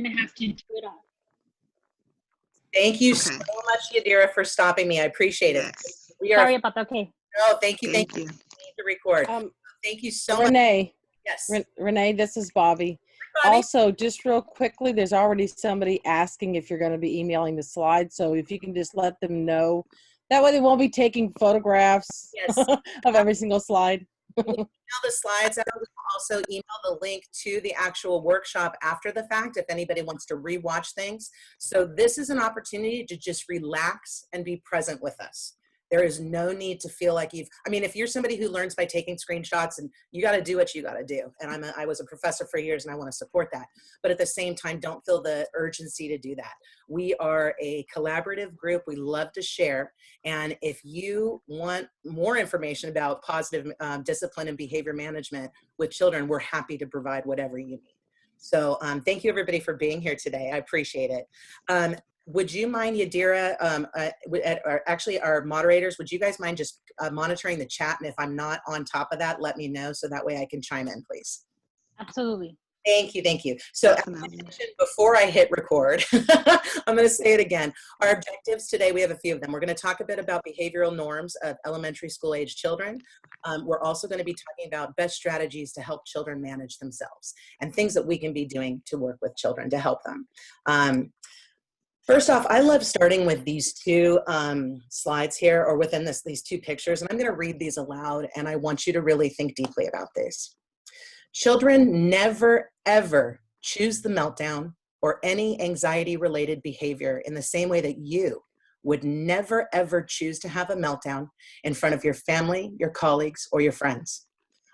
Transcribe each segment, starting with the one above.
going to have to do it all. Thank you so much, Yadira, for stopping me. I appreciate it. Sorry about that. Okay. No, thank you. Thank you. Need to record. Thank you so Renee, much. Yes. Renee, this is Bobby. Bobby. Also, just real quickly, there's already somebody asking if you're going to be emailing the slides. So if you can just let them know, that way they won't be taking photographs of every single slide. Email the slides out. We'll also email the link to the actual workshop after the fact if anybody wants to rewatch things. So this is an opportunity to just relax and be present with us. There is no need to feel like if you're somebody who learns by taking screenshots, and you got to do what you got to do. And I was a professor for years and I want to support that. But at the same time, don't feel the urgency to do that. We are a collaborative group. We love to share. And if you want more information about positive discipline and behavior management with children, we're happy to provide whatever you need. So thank you everybody for being here today. I appreciate it. Would you mind, Yadira, actually our moderators, would you guys mind just monitoring the chat? And if I'm not on top of that, let me know so that way I can chime in, please. Absolutely. Thank you, thank you. So as I mentioned before I hit record, I'm going to say it again. Our objectives today, we have a few of them. We're going to talk a bit about behavioral norms of elementary school age children. We're also going to be talking about best strategies to help children manage themselves and things that we can be doing to work with children to help them. First off, I love starting with these two slides here, or within these two pictures, and I'm going to read these aloud, and I want you to really think deeply about this. Children never, ever choose the meltdown or any anxiety-related behavior in the same way that you would never, ever choose to have a meltdown in front of your family, your colleagues, or your friends.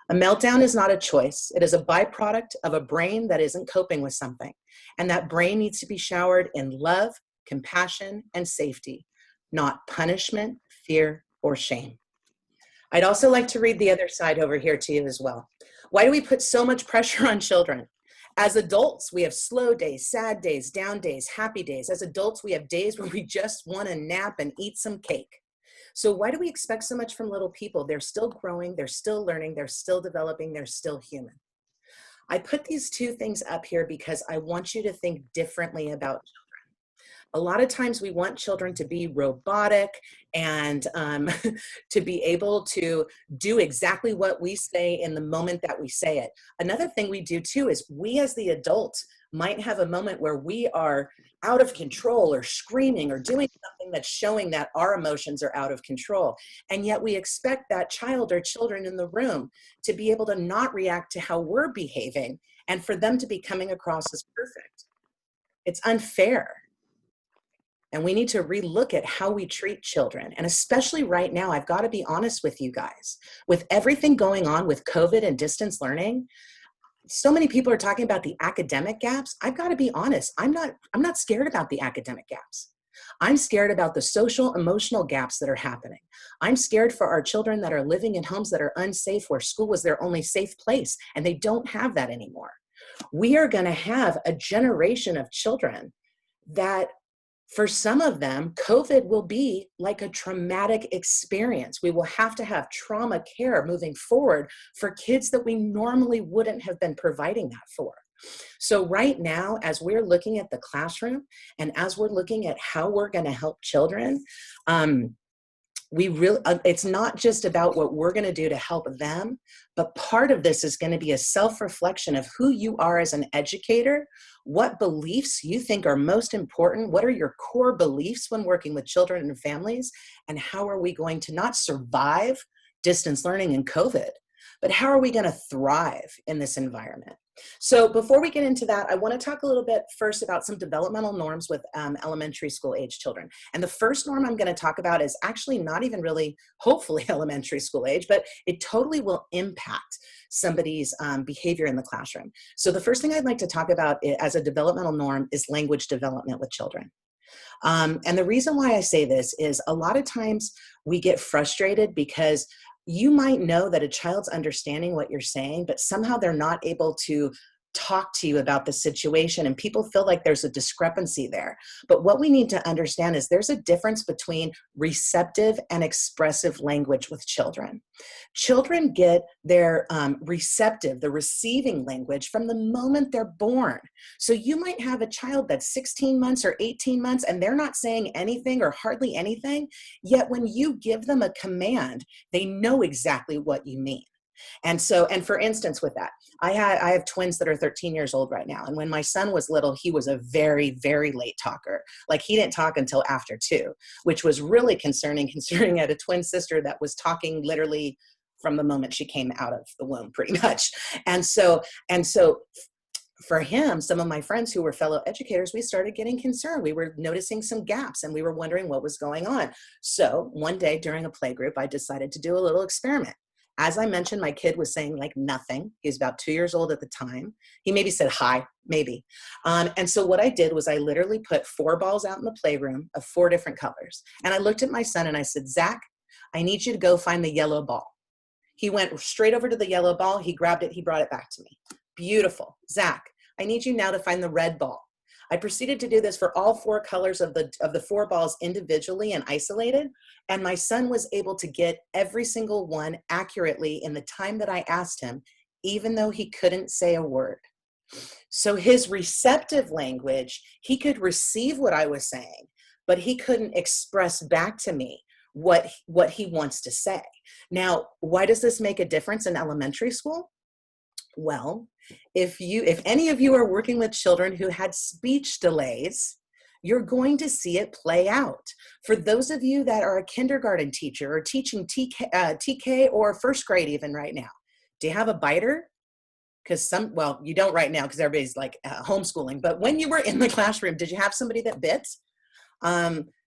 A meltdown is not a choice. It is a byproduct of a brain that isn't coping with something. And that brain needs to be showered in love, compassion, and safety, not punishment, fear, or shame. I'd also like to read the other side over here to you as well. Why do we put so much pressure on children? As adults, we have slow days, sad days, down days, happy days. As adults, we have days where we just want to nap and eat some cake. So why do we expect so much from little people? They're still growing, they're still learning, they're still developing, they're still human. I put these two things up here because I want you to think differently about children. A lot of times we want children to be robotic and to be able to do exactly what we say in the moment that we say it. Another thing we do too is we as the adults might have a moment where we are out of control or screaming or doing something that's showing that our emotions are out of control. And yet we expect that child or children in the room to be able to not react to how we're behaving and for them to be coming across as perfect. It's unfair. And we need to relook at how we treat children. And especially right now, I've got to be honest with you guys. With everything going on with COVID and distance learning, so many people are talking about the academic gaps. I've got to be honest. I'm not scared about the academic gaps. I'm scared about the social, emotional gaps that are happening. I'm scared for our children that are living in homes that are unsafe, where school was their only safe place, and they don't have that anymore. We are going to have a generation of children that, for some of them, COVID will be like a traumatic experience. We will have to have trauma care moving forward for kids that we normally wouldn't have been providing that for. So right now, as we're looking at the classroom and as we're looking at how we're going to help children, it's not just about what we're going to do to help them, but part of this is going to be a self-reflection of who you are as an educator, what beliefs you think are most important, what are your core beliefs when working with children and families, and how are we going to not survive distance learning and COVID, but how are we going to thrive in this environment? So before we get into that, I want to talk a little bit first about some developmental norms with elementary school age children. And the first norm I'm going to talk about is actually not even really, hopefully, elementary school age, but it totally will impact somebody's behavior in the classroom. So the first thing I'd like to talk about as a developmental norm is language development with children. And the reason why I say this is a lot of times we get frustrated because you might know that a child's understanding what you're saying, but somehow they're not able to talk to you about the situation, and people feel like there's a discrepancy there. But what we need to understand is there's a difference between receptive and expressive language with children. Children get their receptive, the receiving language from the moment they're born. So you might have a child that's 16 months or 18 months and they're not saying anything or hardly anything, yet when you give them a command, they know exactly what you mean. And so, and for instance, with that, I have twins that are 13 years old right now. And when my son was little, he was a very, very late talker. Like he didn't talk until after 2, which was really concerning considering I had a twin sister that was talking literally from the moment she came out of the womb, pretty much. And so for him, some of my friends who were fellow educators, we started getting concerned. We were noticing some gaps and we were wondering what was going on. So one day during a playgroup, I decided to do a little experiment. As I mentioned, my kid was saying like nothing. He was about 2 years old at the time. He maybe said hi, maybe. And so what I did was I literally put 4 balls out in the playroom of 4 different colors. And I looked at my son and I said, Zach, I need you to go find the yellow ball. He went straight over to the yellow ball. He grabbed it. He brought it back to me. Beautiful. Zach, I need you now to find the red ball. I proceeded to do this for all 4 colors of the 4 balls individually and isolated. And my son was able to get every single one accurately in the time that I asked him, even though he couldn't say a word. So his receptive language, he could receive what I was saying, but he couldn't express back to me what he wants to say. Now, why does this make a difference in elementary school? Well, if any of you are working with children who had speech delays, you're going to see it play out. For those of you that are a kindergarten teacher or teaching TK or first grade even right now, do you have a biter? Because well, you don't right now because everybody's like homeschooling, but when you were in the classroom, did you have somebody that bit?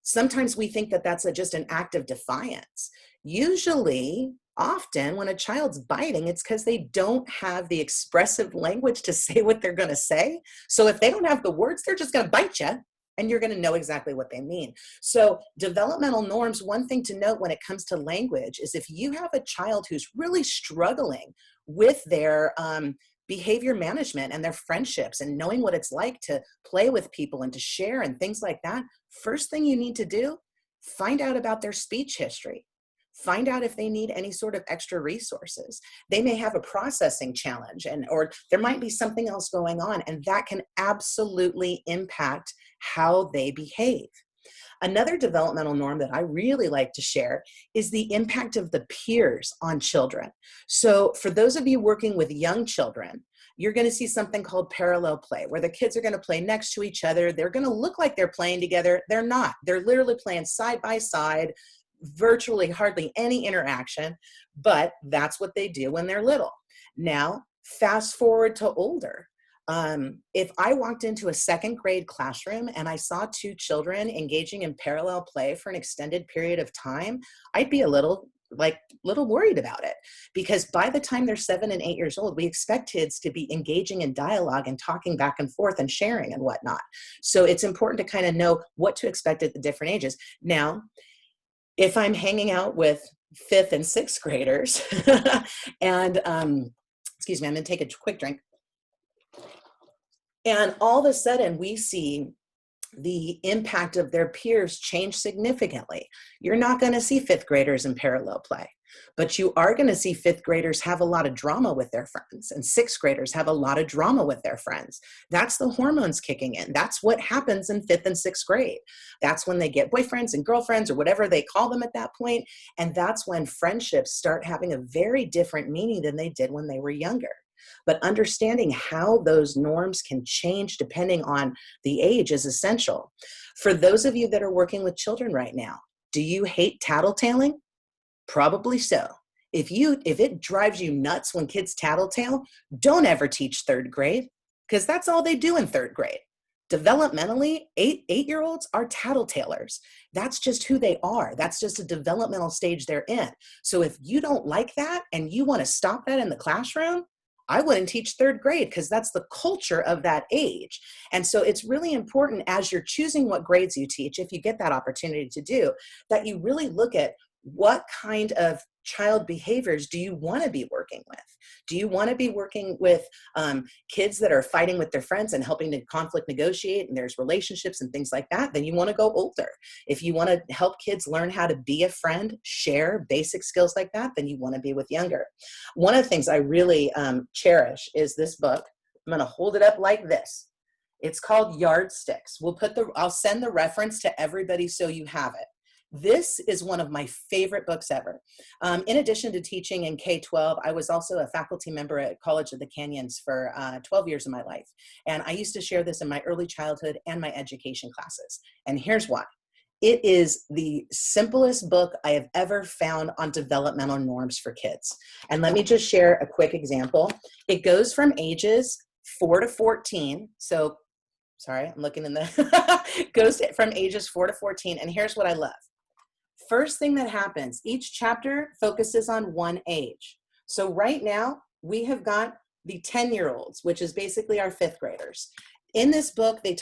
Sometimes we think that that's just an act of defiance. Usually, often when a child's biting, it's because they don't have the expressive language to say what they're going to say. So if they don't have the words, they're just going to bite you and you're going to know exactly what they mean. So developmental norms, one thing to note when it comes to language is if you have a child who's really struggling with their behavior management and their friendships and knowing what it's like to play with people and to share and things like that, first thing you need to do, find out about their speech history. Find out if they need any sort of extra resources. They may have a processing challenge or there might be something else going on, and that can absolutely impact how they behave. Another developmental norm that I really like to share is the impact of the peers on children. So for those of you working with young children, you're going to see something called parallel play, where the kids are going to play next to each other. They're going to look like they're playing together. They're not. They're literally playing side by side, virtually hardly any interaction, but that's what they do when they're little. Now, fast forward to older. If I walked into a 2nd grade classroom and I saw 2 children engaging in parallel play for an extended period of time, I'd be a little worried about it, because by the time they're 7 and 8 years old, we expect kids to be engaging in dialogue and talking back and forth and sharing and whatnot. So it's important to kind of know what to expect at the different ages. Now, if I'm hanging out with 5th and 6th graders and excuse me, I'm going to take a quick drink. And all of a sudden we see the impact of their peers change significantly. You're not going to see 5th graders in parallel play, but you are going to see 5th graders have a lot of drama with their friends, and 6th graders have a lot of drama with their friends. That's the hormones kicking in. That's what happens in 5th and 6th grade. That's when they get boyfriends and girlfriends or whatever they call them at that point. And that's when friendships start having a very different meaning than they did when they were younger. But understanding how those norms can change depending on the age is essential. For those of you that are working with children right now, do you hate tattletaling? Probably so. If it drives you nuts when kids tattletale, don't ever teach 3rd grade, because that's all they do in 3rd grade. Developmentally, 8-year-olds are tattletalers. That's just who they are. That's just a developmental stage they're in. So if you don't like that and you want to stop that in the classroom, I wouldn't teach 3rd grade, because that's the culture of that age. And so it's really important as you're choosing what grades you teach, if you get that opportunity to do, that you really look at what kind of child behaviors do you want to be working with? Do you want to be working with kids that are fighting with their friends and helping to conflict negotiate, and there's relationships and things like that? Then you want to go older. If you want to help kids learn how to be a friend, share basic skills like that, then you want to be with younger. One of the things I really cherish is this book. I'm going to hold it up like this. It's called Yardsticks. I'll send the reference to everybody so you have it. This is one of my favorite books ever. In addition to teaching in K-12, I was also a faculty member at College of the Canyons for 12 years of my life. And I used to share this in my early childhood and my education classes. And here's why. It is the simplest book I have ever found on developmental norms for kids. And let me just share a quick example. It goes from ages 4 to 14. So, sorry, I'm looking in the, goes from ages 4 to 14. And here's what I love. First thing that happens, each chapter focuses on one age. So right now, we have got the 10-year-olds, which is basically our 5th graders. In this book, they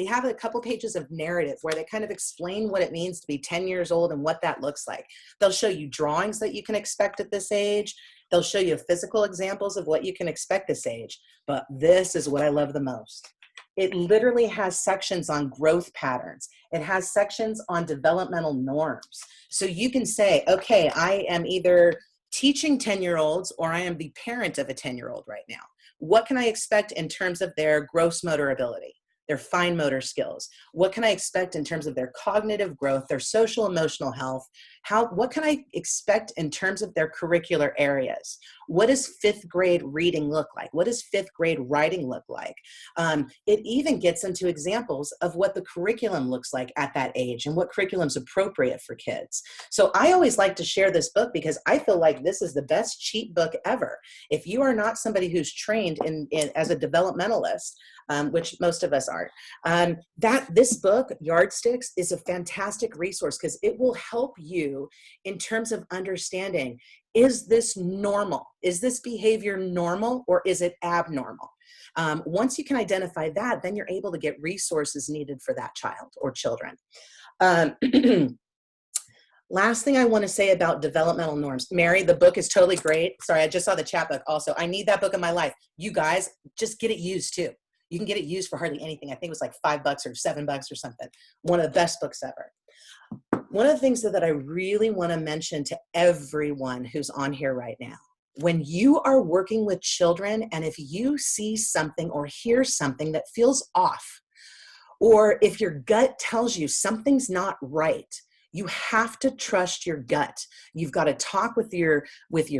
have a couple pages of narrative where they kind of explain what it means to be 10 years old and what that looks like. They'll show you drawings that you can expect at this age. They'll show you physical examples of what you can expect this age. But this is what I love the most. It literally has sections on growth patterns. It has sections on developmental norms. So you can say, okay, I am either teaching 10-year-olds or I am the parent of a 10-year-old right now. What can I expect in terms of their gross motor ability, their fine motor skills? What can I expect in terms of their cognitive growth, their social emotional health? What can I expect in terms of their curricular areas? What does 5th grade reading look like? What does 5th grade writing look like? It even gets into examples of what the curriculum looks like at that age and what curriculum's appropriate for kids. So I always like to share this book because I feel like this is the best cheat book ever. If you are not somebody who's trained as a developmentalist, which most of us aren't, this book, Yardsticks, is a fantastic resource because it will help you in terms of understanding, is this normal? Is this behavior normal or is it abnormal? Once you can identify that, then you're able to get resources needed for that child or children. Last thing I want to say about developmental norms. Mary, the book is totally great. Sorry, I just saw the chat book also. I need that book in my life. You guys, just get it used too. You can get it used for hardly anything. I think it was like $5 or $7 or something. One of the best books ever. One of the things that I really want to mention to everyone who's on here right now, when you are working with children and if you see something or hear something that feels off, or if your gut tells you something's not right, you have to trust your gut. You've got to talk with your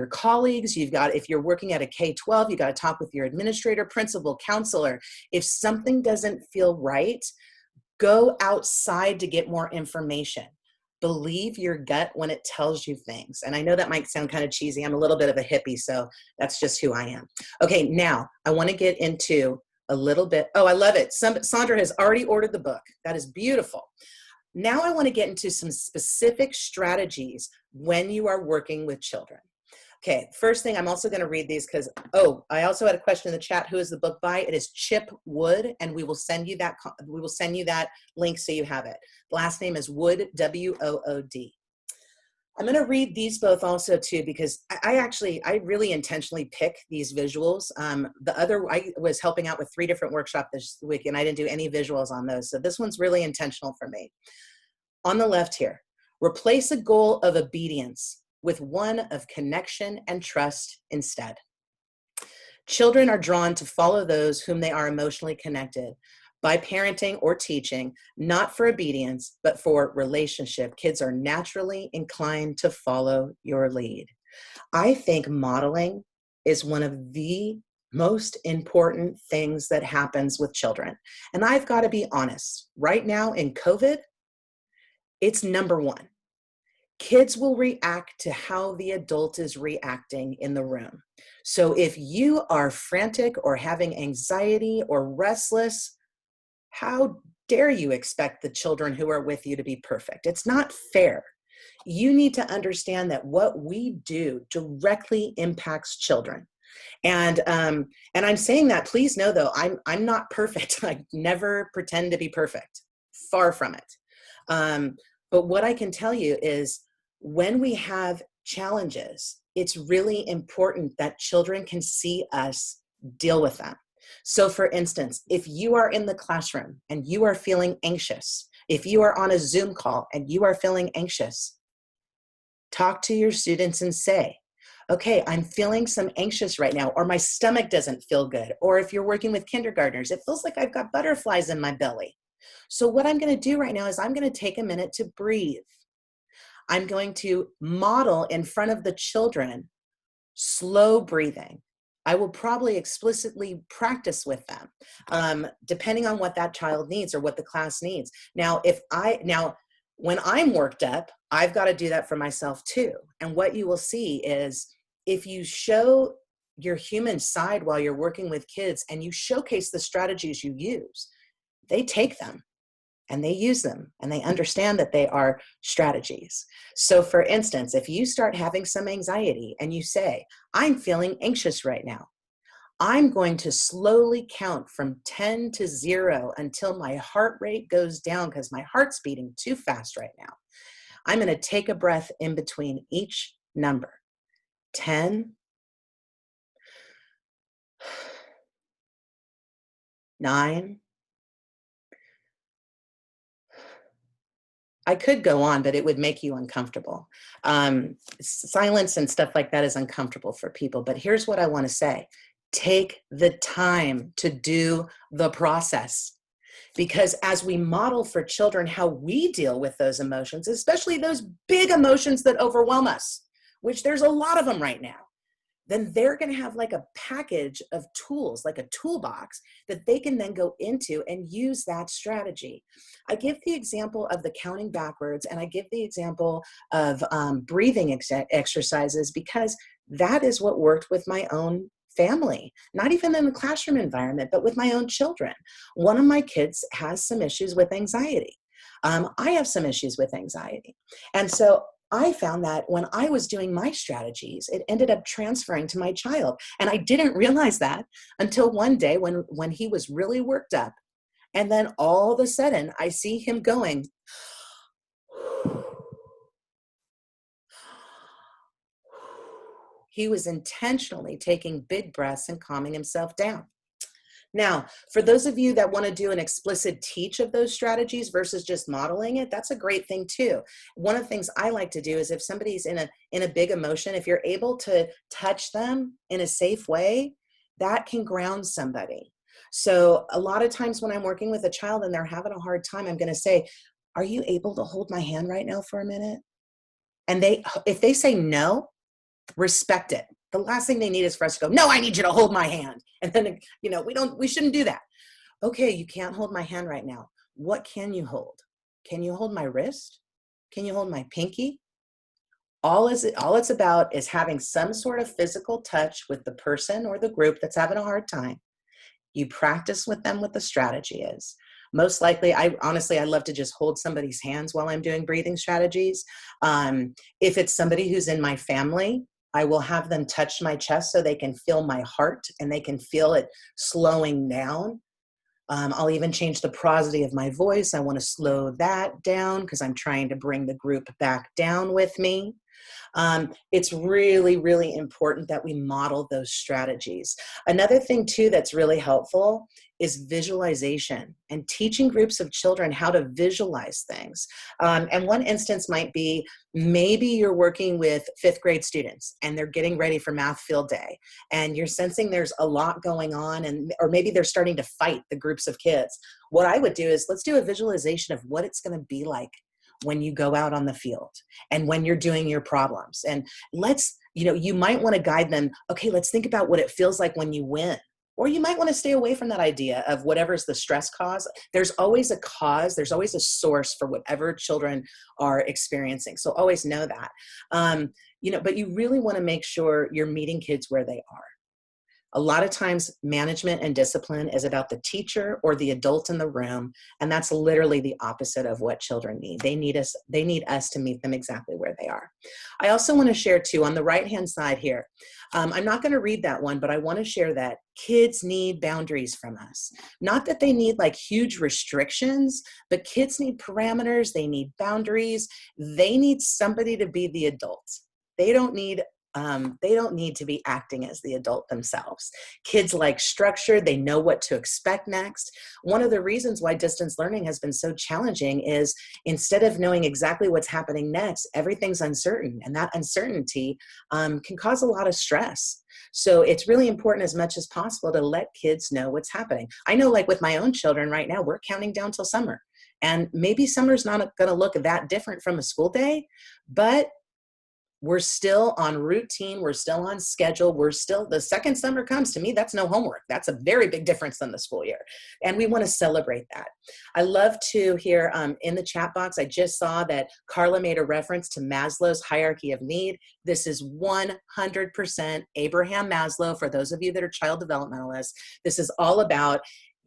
colleagues. If you're working at a K-12, you got to talk with your administrator, principal, counselor. If something doesn't feel right, go outside to get more information. Believe your gut when it tells you things. And I know that might sound kind of cheesy. I'm a little bit of a hippie, so that's just who I am. Okay, now I want to get into a little bit. Oh, I love it. Sandra has already ordered the book. That is beautiful. Now I want to get into some specific strategies when you are working with children. Okay, first thing, I'm also going to read these because, I also had a question in the chat. Who is the book by? It is Chip Wood, and we will send you that link so you have it. The last name is Wood, W-O-O-D. I'm going to read these both also too because I really intentionally pick these visuals. I was helping out with 3 different workshops this week and I didn't do any visuals on those. So this one's really intentional for me. On the left here, replace a goal of obedience with one of connection and trust instead. Children are drawn to follow those whom they are emotionally connected. By parenting or teaching, not for obedience, but for relationship, kids are naturally inclined to follow your lead. I think modeling is one of the most important things that happens with children. And I've got to be honest, right now in COVID, it's number one. Kids will react to how the adult is reacting in the room. So if you are frantic or having anxiety or restless, how dare you expect the children who are with you to be perfect? It's not fair. You need to understand that what we do directly impacts children. And I'm saying that, please know though, I'm not perfect. I never pretend to be perfect. Far from it. But what I can tell you is when we have challenges, it's really important that children can see us deal with them. So for instance, if you are in the classroom and you are feeling anxious, if you are on a Zoom call and you are feeling anxious, talk to your students and say, okay, I'm feeling some anxious right now, or my stomach doesn't feel good. Or if you're working with kindergartners, it feels like I've got butterflies in my belly. So what I'm going to do right now is I'm going to take a minute to breathe. I'm going to model in front of the children slow breathing. I will probably explicitly practice with them, depending on what that child needs or what the class needs. Now, when I'm worked up, I've got to do that for myself too. And what you will see is if you show your human side while you're working with kids and you showcase the strategies you use, they take them and they use them and they understand that they are strategies. So for instance, if you start having some anxiety and you say, I'm feeling anxious right now, I'm going to slowly count from 10 to 0 until my heart rate goes down because my heart's beating too fast right now. I'm going to take a breath in between each number. 10, 9. I could go on, but it would make you uncomfortable. Silence and stuff like that is uncomfortable for people. But here's what I want to say. Take the time to do the process. Because as we model for children how we deal with those emotions, especially those big emotions that overwhelm us, which there's a lot of them right now, then they're going to have like a package of tools, like a toolbox that they can then go into and use that strategy. I give the example of the counting backwards, and I give the example of breathing exercises because that is what worked with my own family, not even in the classroom environment, but with my own children. One of my kids has some issues with anxiety. I have some issues with anxiety. And so I found that when I was doing my strategies, it ended up transferring to my child. And I didn't realize that until one day when he was really worked up. And then all of a sudden, I see him going, he was intentionally taking big breaths and calming himself down. Now, for those of you that want to do an explicit teach of those strategies versus just modeling it, that's a great thing too. One of the things I like to do is if somebody's in a big emotion, if you're able to touch them in a safe way, that can ground somebody. So a lot of times when I'm working with a child and they're having a hard time, I'm going to say, are you able to hold my hand right now for a minute? And if they say no, respect it. The last thing they need is for us to go, no, I need you to hold my hand. And then, we shouldn't do that. Okay, you can't hold my hand right now. What can you hold? Can you hold my wrist? Can you hold my pinky? All it's about is having some sort of physical touch with the person or the group that's having a hard time. You practice with them what the strategy is. Most likely, I love to just hold somebody's hands while I'm doing breathing strategies. If it's somebody who's in my family, I will have them touch my chest so they can feel my heart and they can feel it slowing down. I'll even change the prosody of my voice. I want to slow that down because I'm trying to bring the group back down with me. It's really, really important that we model those strategies. Another thing too that's really helpful is visualization and teaching groups of children how to visualize things. And one instance might be maybe you're working with 5th grade students and they're getting ready for math field day and you're sensing there's a lot going on or maybe they're starting to fight the groups of kids. What I would do is let's do a visualization of what it's going to be like when you go out on the field and when you're doing your problems. And you might want to guide them, okay, let's think about what it feels like when you win. Or you might want to stay away from that idea of whatever's the stress cause. There's always a cause, there's always a source for whatever children are experiencing. So always know that. But you really want to make sure you're meeting kids where they are. A lot of times management and discipline is about the teacher or the adult in the room, and that's literally the opposite of what children need. They need us to meet them exactly where they are. I also want to share too, on the right-hand side here, I'm not going to read that one, but I want to share that kids need boundaries from us. Not that they need like huge restrictions, but kids need parameters, they need boundaries, they need somebody to be the adult. They don't need to be acting as the adult themselves. Kids like structure, they know what to expect next. One of the reasons why distance learning has been so challenging is instead of knowing exactly what's happening next, everything's uncertain, and that uncertainty can cause a lot of stress. So it's really important as much as possible to let kids know what's happening. I know like with my own children right now, we're counting down till summer, and maybe summer's not going to look that different from a school day, but we're still on routine. We're still on schedule. The second summer comes, to me, that's no homework. That's a very big difference than the school year. And we want to celebrate that. I love to hear in the chat box, I just saw that Carla made a reference to Maslow's hierarchy of need. This is 100% Abraham Maslow. For those of you that are child developmentalists, this is all about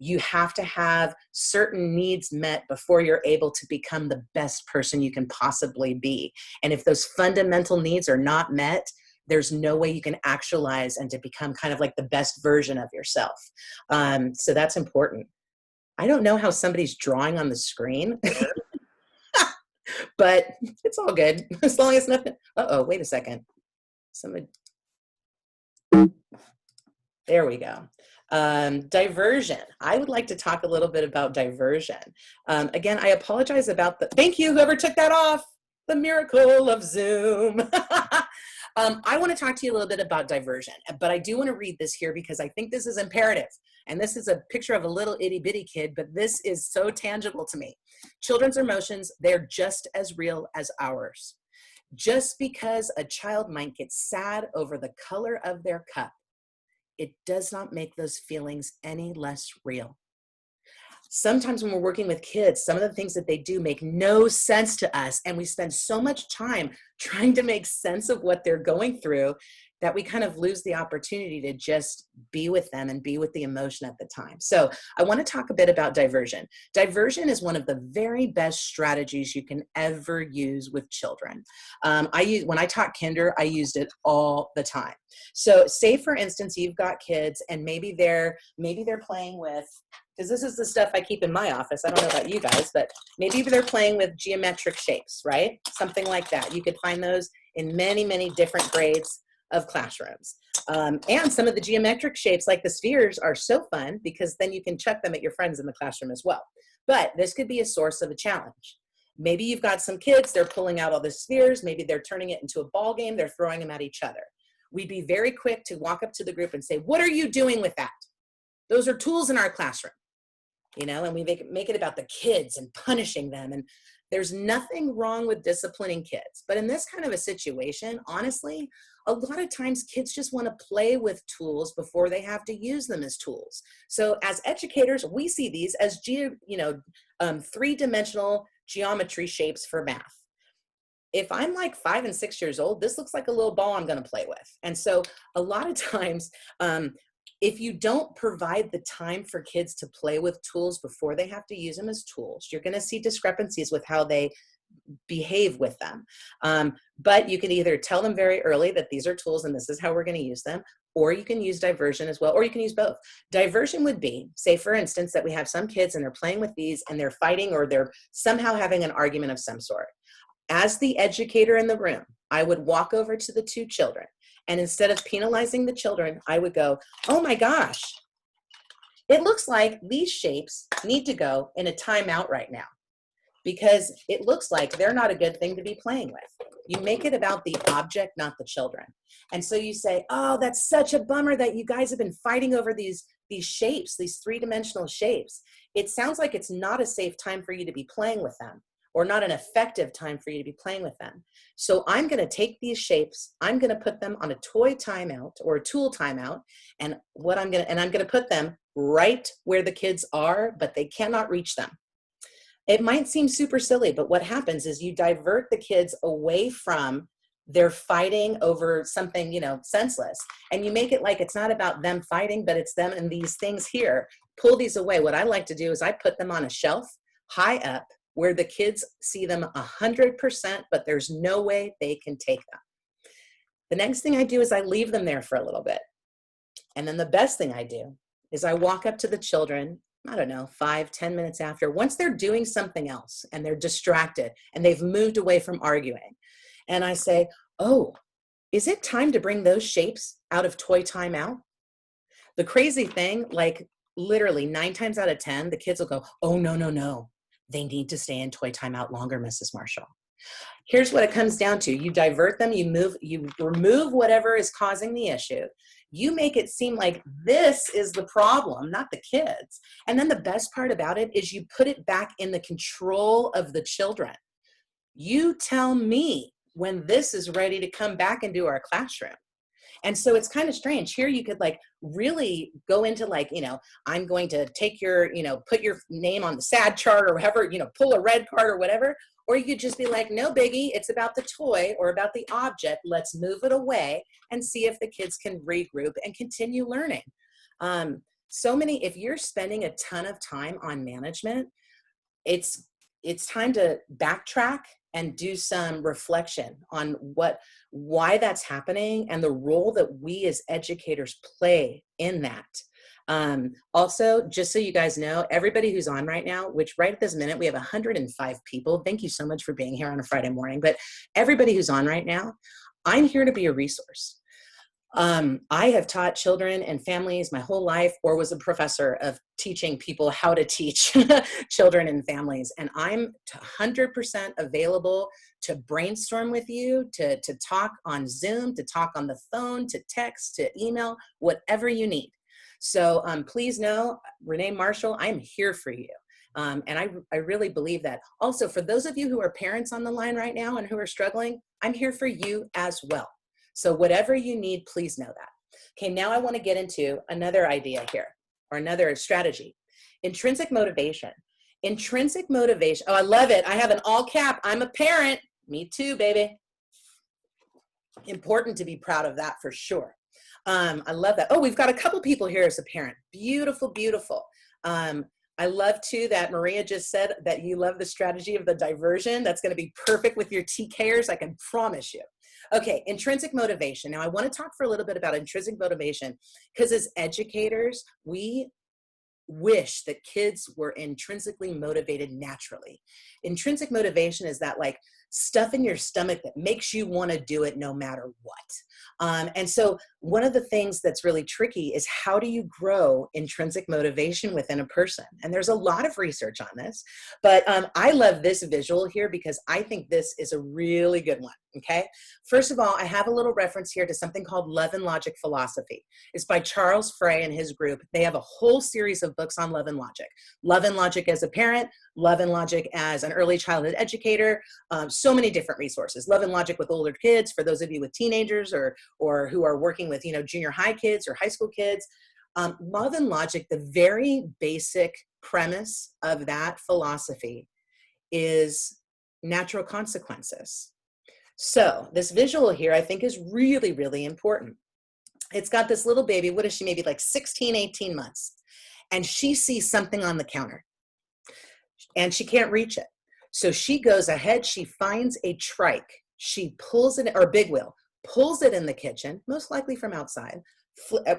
you have to have certain needs met before you're able to become the best person you can possibly be. And if those fundamental needs are not met, there's no way you can actualize and to become kind of like the best version of yourself. So that's important. I don't know how somebody's drawing on the screen, but it's all good. As long as nothing, wait a second. There we go. Diversion. I would like to talk a little bit about diversion. Again, I apologize about thank you, whoever took that off. The miracle of Zoom. I want to talk to you a little bit about diversion, but I do want to read this here because I think this is imperative. And this is a picture of a little itty bitty kid, but this is so tangible to me. Children's emotions, they're just as real as ours. Just because a child might get sad over the color of their cup, it does not make those feelings any less real. Sometimes when we're working with kids, some of the things that they do make no sense to us, and we spend so much time trying to make sense of what they're going through that we kind of lose the opportunity to just be with them and be with the emotion at the time. So I want to talk a bit about diversion. Diversion is one of the very best strategies you can ever use with children. When I taught kinder, I used it all the time. So say for instance, you've got kids and maybe they're playing with, because this is the stuff I keep in my office. I don't know about you guys, but maybe they're playing with geometric shapes, right? Something like that. You could find those in many, many different grades of classrooms. And some of the geometric shapes like the spheres are so fun because then you can chuck them at your friends in the classroom as well. But this could be a source of a challenge. Maybe you've got some kids, they're pulling out all the spheres, maybe they're turning it into a ball game, they're throwing them at each other. We'd be very quick to walk up to the group and say, what are you doing with that? Those are tools in our classroom. And we make it about the kids and punishing them. And there's nothing wrong with disciplining kids. But in this kind of a situation, honestly, a lot of times kids just want to play with tools before they have to use them as tools. So as educators, we see these as three-dimensional geometry shapes for math. If I'm like 5 and 6 years old, this looks like a little ball I'm going to play with. And so a lot of times, if you don't provide the time for kids to play with tools before they have to use them as tools, you're going to see discrepancies with how they behave with them. But you can either tell them very early that these are tools and this is how we're going to use them, or you can use diversion as well, or you can use both. Diversion would be, say for instance, that we have some kids and they're playing with these and they're fighting or they're somehow having an argument of some sort. As the educator in the room, I would walk over to the two children. And instead of penalizing the children, I would go, oh my gosh, it looks like these shapes need to go in a timeout right now because it looks like they're not a good thing to be playing with. You make it about the object, not the children. And so you say, oh, that's such a bummer that you guys have been fighting over these shapes, these three-dimensional shapes. It sounds like it's not a safe time for you to be playing with them, or not an effective time for you to be playing with them. So I'm going to take these shapes, I'm going to put them on a toy timeout or a tool timeout, and I'm going to put them right where the kids are, but they cannot reach them. It might seem super silly, but what happens is you divert the kids away from they're fighting over something, senseless. And you make it like it's not about them fighting, but it's them and these things here. Pull these away. What I like to do is I put them on a shelf high up where the kids see them 100%, but there's no way they can take them. The next thing I do is I leave them there for a little bit. And then the best thing I do is I walk up to the children, I don't know, 5-10 minutes after, once they're doing something else and they're distracted and they've moved away from arguing. And I say, oh, is it time to bring those shapes out of toy time out? The crazy thing, like literally 9 times out of 10, the kids will go, oh, no. They need to stay in toy time out longer, Mrs. Marshall. Here's what it comes down to. You divert them, you remove whatever is causing the issue. You make it seem like this is the problem, not the kids. And then the best part about it is you put it back in the control of the children. You tell me when this is ready to come back into our classroom. And so it's kind of strange. Here you could like really go into like, I'm going to take your, put your name on the sad chart or whatever, pull a red card or whatever. Or you could just be like, no biggie, it's about the toy or about the object. Let's move it away and see if the kids can regroup and continue learning. If you're spending a ton of time on management, it's time to backtrack and do some reflection on why that's happening and the role that we as educators play in that. Also, just so you guys know, everybody who's on right now, which right at this minute, we have 105 people. Thank you so much for being here on a Friday morning. But everybody who's on right now, I'm here to be a resource. I have taught children and families my whole life, or was a professor of teaching people how to teach children and families. And I'm 100% available to brainstorm with you, to talk on Zoom, to talk on the phone, to text, to email, whatever you need. So please know, Renee Marshall, I'm here for you. And I really believe that. Also, for those of you who are parents on the line right now and who are struggling, I'm here for you as well. So whatever you need, please know that. Okay, now I want to get into another idea here, or another strategy. Intrinsic motivation. Intrinsic motivation. Oh, I love it. I have an all cap. I'm a parent. Me too, baby. Important to be proud of that for sure. I love that. Oh, we've got a couple people here as a parent. Beautiful, beautiful. I love too that Maria just said that you love the strategy of the diversion. That's going to be perfect with your TKers, I can promise you. Okay, intrinsic motivation. Now I want to talk for a little bit about intrinsic motivation because as educators, we wish that kids were intrinsically motivated naturally. Intrinsic motivation is that like stuff in your stomach that makes you want to do it no matter what. And so one of the things that's really tricky is how do you grow intrinsic motivation within a person? And there's a lot of research on this, but I love this visual here because I think this is a really good one, okay? First of all, I have a little reference here to something called Love and Logic Philosophy. It's by Charles Frey and his group. They have a whole series of books on love and logic. Love and logic as a parent, love and logic as an early childhood educator, so many different resources. Love and logic with older kids, for those of you with teenagers or who are working with, junior high kids or high school kids. Love and logic, the very basic premise of that philosophy is natural consequences. So this visual here, I think is really, really important. It's got this little baby, what is she, maybe like 16, 18 months. And she sees something on the counter and she can't reach it. So she goes ahead, she finds a trike, she pulls it, or big wheel, pulls it in the kitchen, most likely from outside,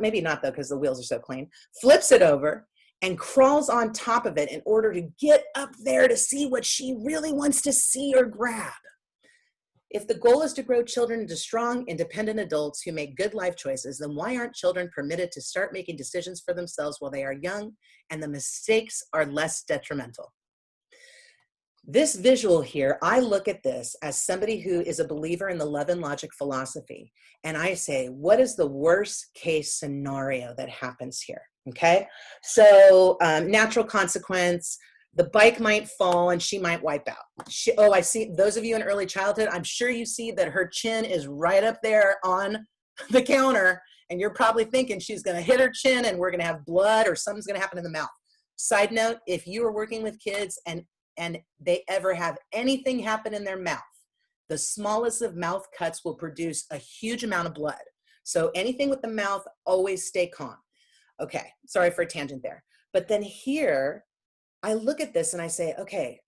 maybe not though because the wheels are so clean, flips it over and crawls on top of it in order to get up there to see what she really wants to see or grab. If the goal is to grow children into strong, independent adults who make good life choices, then why aren't children permitted to start making decisions for themselves while they are young and the mistakes are less detrimental? This visual here, I look at this as somebody who is a believer in the love and logic philosophy. And I say, what is the worst case scenario that happens here? Okay. So natural consequence, the bike might fall and she might wipe out. I see those of you in early childhood, I'm sure you see that her chin is right up there on the counter and you're probably thinking she's going to hit her chin and we're going to have blood or something's going to happen in the mouth. Side note, if you are working with kids and they ever have anything happen in their mouth, The smallest of mouth cuts will produce a huge amount of blood. So anything with the mouth, always stay calm. Okay, sorry for a tangent there. But then here, I look at this and I say, okay,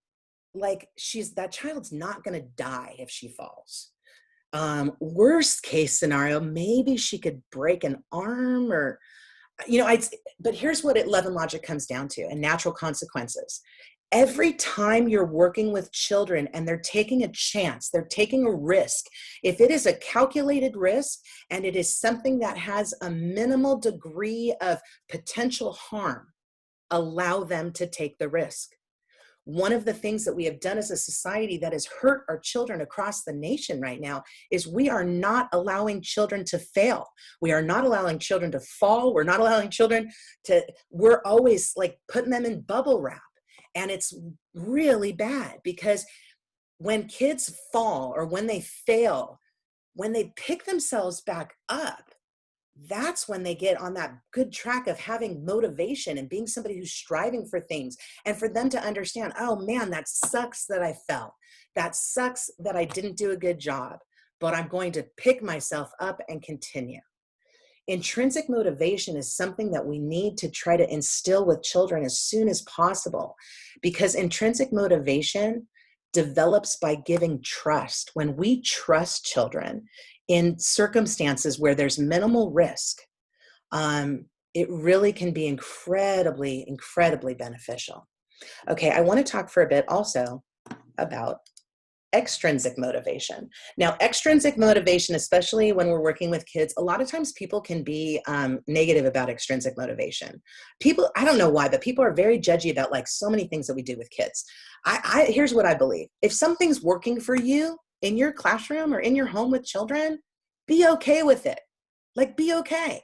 like that child's not gonna die if she falls. Worst case scenario, maybe she could break an arm or, but here's what love and logic comes down to, and natural consequences. Every time you're working with children and they're taking a chance, they're taking a risk, if it is a calculated risk and it is something that has a minimal degree of potential harm, allow them to take the risk. One of the things that we have done as a society that has hurt our children across the nation right now is we are not allowing children to fail. We are not allowing children to fall. We're not allowing children we're always like putting them in bubble wrap. And it's really bad because when kids fall or when they fail, when they pick themselves back up, that's when they get on that good track of having motivation and being somebody who's striving for things, and for them to understand, oh man, that sucks that I fell. That sucks that I didn't do a good job, but I'm going to pick myself up and continue. Intrinsic motivation is something that we need to try to instill with children as soon as possible, because intrinsic motivation develops by giving trust. When we trust children in circumstances where there's minimal risk, it really can be incredibly, incredibly beneficial. Okay, I want to talk for a bit also about extrinsic motivation. Now, extrinsic motivation, especially when we're working with kids, a lot of times people can be negative about extrinsic motivation. People, I don't know why, but people are very judgy about like so many things that we do with kids. Here's what I believe. If something's working for you in your classroom or in your home with children, be okay with it. Like, be okay.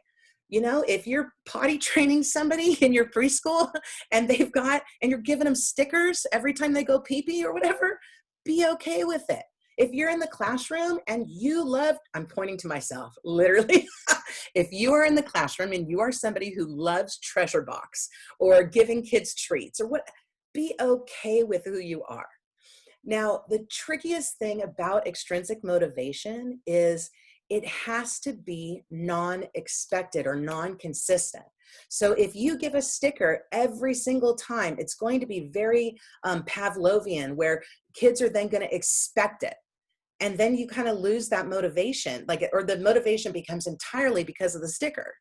You know, if you're potty training somebody in your preschool and you're giving them stickers every time they go pee-pee or whatever, be okay with it. If you're in the classroom and I'm pointing to myself, literally, if you are in the classroom and you are somebody who loves treasure box or giving kids treats or be okay with who you are. Now, the trickiest thing about extrinsic motivation is it has to be non-expected or non-consistent. So if you give a sticker every single time, it's going to be very Pavlovian, where kids are then going to expect it. And then you kind of lose that motivation, or the motivation becomes entirely because of the sticker.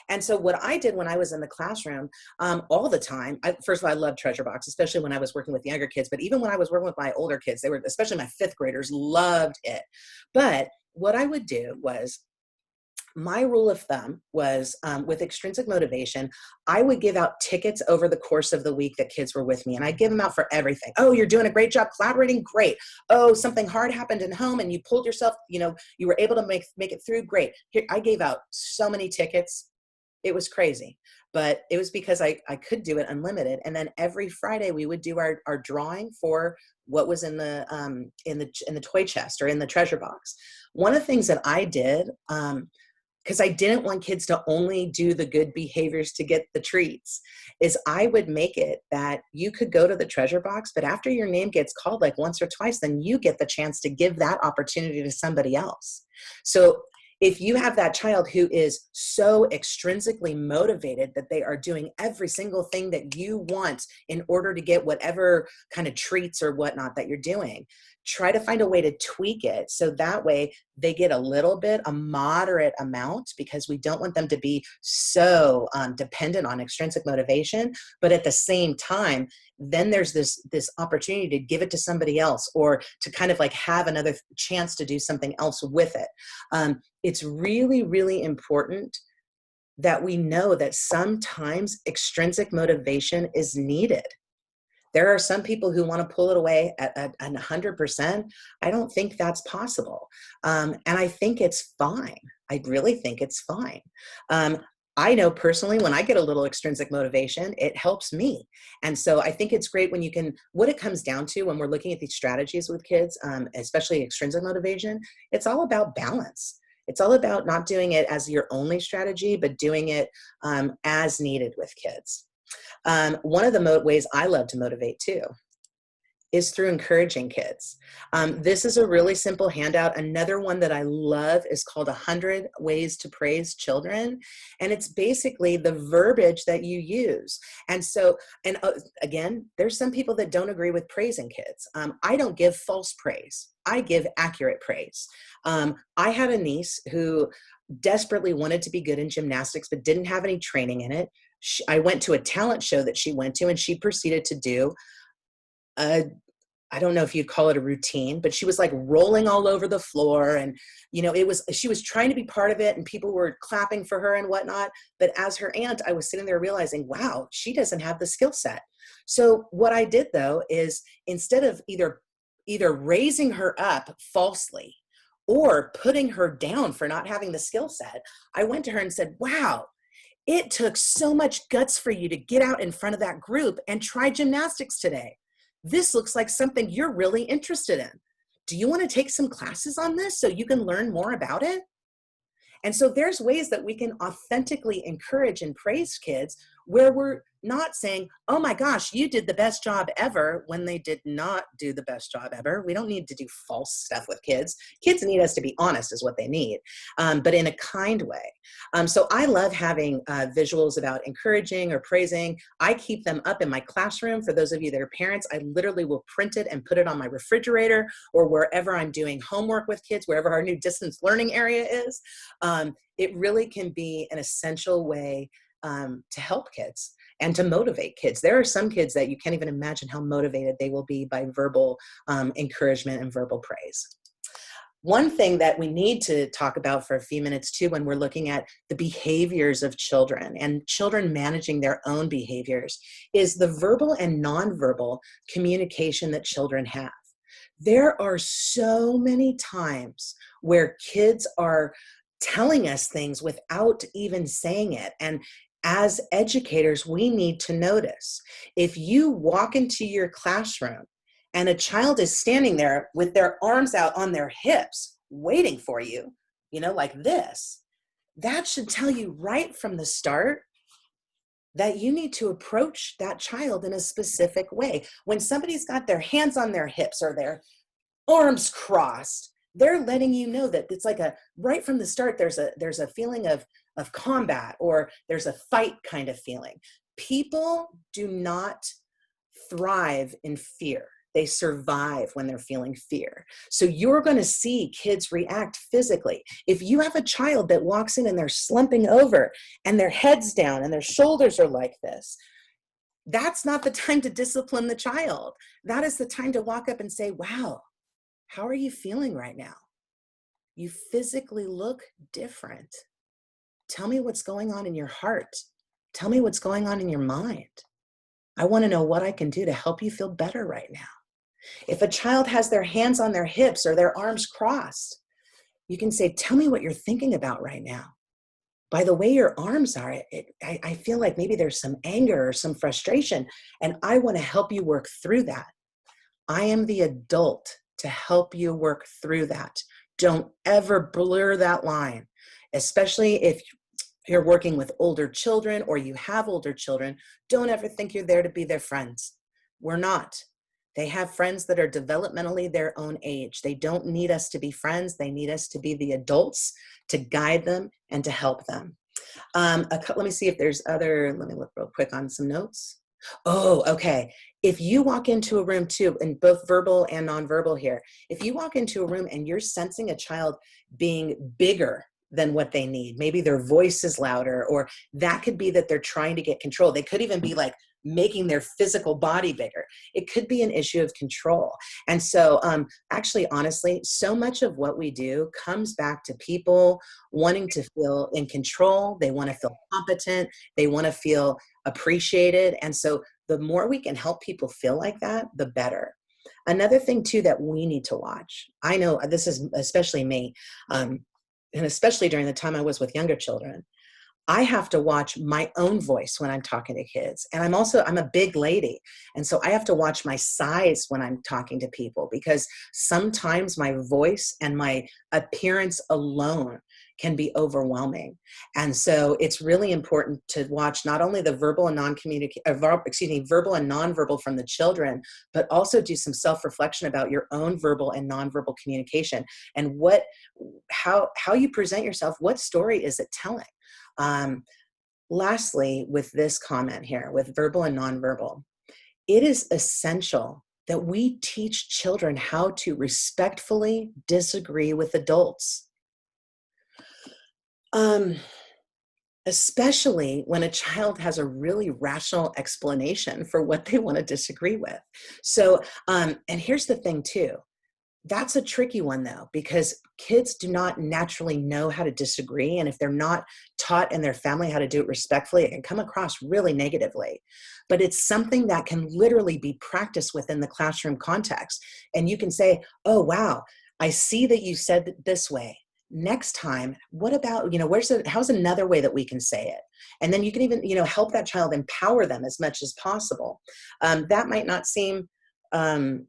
And so what I did when I was in the classroom all the time, first of all, I loved treasure box, especially when I was working with younger kids, but even when I was working with my older kids, especially my fifth graders, loved it. But what I would do was, my rule of thumb was with extrinsic motivation, I would give out tickets over the course of the week that kids were with me, and I'd give them out for everything. Oh, you're doing a great job collaborating? Great. Oh, something hard happened in home and you pulled yourself, you were able to make it through? Great. Here, I gave out so many tickets. It was crazy, but it was because I could do it unlimited. And then every Friday we would do our drawing for what was in the toy chest or in the treasure box. One of the things that I did, because I didn't want kids to only do the good behaviors to get the treats, is I would make it that you could go to the treasure box, but after your name gets called like once or twice, then you get the chance to give that opportunity to somebody else. So if you have that child who is so extrinsically motivated that they are doing every single thing that you want in order to get whatever kind of treats or whatnot that you're doing, try to find a way to tweak it so that way they get a moderate amount, because we don't want them to be so dependent on extrinsic motivation. But at the same time, then there's this opportunity to give it to somebody else, or to kind of like have another chance to do something else with it. It's really, really important that we know that sometimes extrinsic motivation is needed. There are some people who want to pull it away at 100%. I don't think that's possible. And I think it's fine. I really think it's fine. I know personally, when I get a little extrinsic motivation, it helps me. And so I think it's great when what it comes down to when we're looking at these strategies with kids, especially extrinsic motivation, it's all about balance. It's all about not doing it as your only strategy, but doing it as needed with kids. One of the ways I love to motivate too is through encouraging kids. This is a really simple handout. Another one that I love is called 100 Ways to Praise Children. And it's basically the verbiage that you use. And so, again, there's some people that don't agree with praising kids. I don't give false praise. I give accurate praise. I had a niece who desperately wanted to be good in gymnastics, but didn't have any training in it. I went to a talent show that she went to, and she proceeded to do I don't know if you'd call it a routine, but she was like rolling all over the floor, and she was trying to be part of it, and people were clapping for her and whatnot. But as her aunt, I was sitting there realizing, wow, she doesn't have the skill set. So what I did though is, instead of either raising her up falsely or putting her down for not having the skill set, I went to her and said, wow, it took so much guts for you to get out in front of that group and try gymnastics today. This looks like something you're really interested in. Do you want to take some classes on this so you can learn more about it? And so there's ways that we can authentically encourage and praise kids where we're not saying, oh my gosh, you did the best job ever, when they did not do the best job ever. We don't need to do false stuff with kids. Kids need us to be honest is what they need, but in a kind way. So I love having visuals about encouraging or praising. I keep them up in my classroom. For those of you that are parents, I literally will print it and put it on my refrigerator or wherever I'm doing homework with kids, wherever our new distance learning area is. It really can be an essential way to help kids and to motivate kids. There are some kids that you can't even imagine how motivated they will be by verbal encouragement and verbal praise. One thing that we need to talk about for a few minutes too, when we're looking at the behaviors of children and children managing their own behaviors, is the verbal and nonverbal communication that children have. There are so many times where kids are telling us things without even saying it. And as educators, we need to notice. If you walk into your classroom and a child is standing there with their arms out on their hips, waiting for you, like this, that should tell you right from the start that you need to approach that child in a specific way. When somebody's got their hands on their hips or their arms crossed, they're letting you know that it's like right from the start, there's a feeling of combat, or there's a fight kind of feeling. People do not thrive in fear. They survive when they're feeling fear. So you're going to see kids react physically. If you have a child that walks in and they're slumping over and their head's down and their shoulders are like this, that's not the time to discipline the child. That is the time to walk up and say, wow, how are you feeling right now? You physically look different. Tell me what's going on in your heart. Tell me what's going on in your mind. I want to know what I can do to help you feel better right now. If a child has their hands on their hips or their arms crossed, you can say, tell me what you're thinking about right now. By the way your arms are, I feel like maybe there's some anger or some frustration, and I want to help you work through that. I am the adult to help you work through that. Don't ever blur that line, especially if you're working with older children or you have older children. Don't ever think you're there to be their friends. We're not. They have friends that are developmentally their own age. They don't need us to be friends. They need us to be the adults to guide them and to help them. Let me see if there's let me look real quick on some notes. Oh, okay. If you walk into a room too, and both verbal and nonverbal here, if you walk into a room and you're sensing a child being bigger than what they need, maybe their voice is louder, or that could be that they're trying to get control. They could even be like making their physical body bigger. It could be an issue of control. And so actually, honestly, so much of what we do comes back to people wanting to feel in control. They want to feel competent. They want to feel appreciated. And so the more we can help people feel like that, the better. Another thing too that we need to watch, I know this is especially me, and especially during the time I was with younger children, I have to watch my own voice when I'm talking to kids. And I'm a big lady. And so I have to watch my size when I'm talking to people, because sometimes my voice and my appearance alone can be overwhelming. And so it's really important to watch not only the verbal and verbal and nonverbal from the children, but also do some self-reflection about your own verbal and nonverbal communication and how you present yourself. What story is it telling? Lastly, with this comment here, with verbal and nonverbal, it is essential that we teach children how to respectfully disagree with adults. Especially when a child has a really rational explanation for what they want to disagree with. So, and here's the thing too. That's a tricky one though, because kids do not naturally know how to disagree. And if they're not taught in their family how to do it respectfully, it can come across really negatively. But it's something that can literally be practiced within the classroom context. And you can say, oh, wow, I see that you said it this way. Next time, what about, how's another way that we can say it? And then you can even, help that child, empower them as much as possible. That might not seem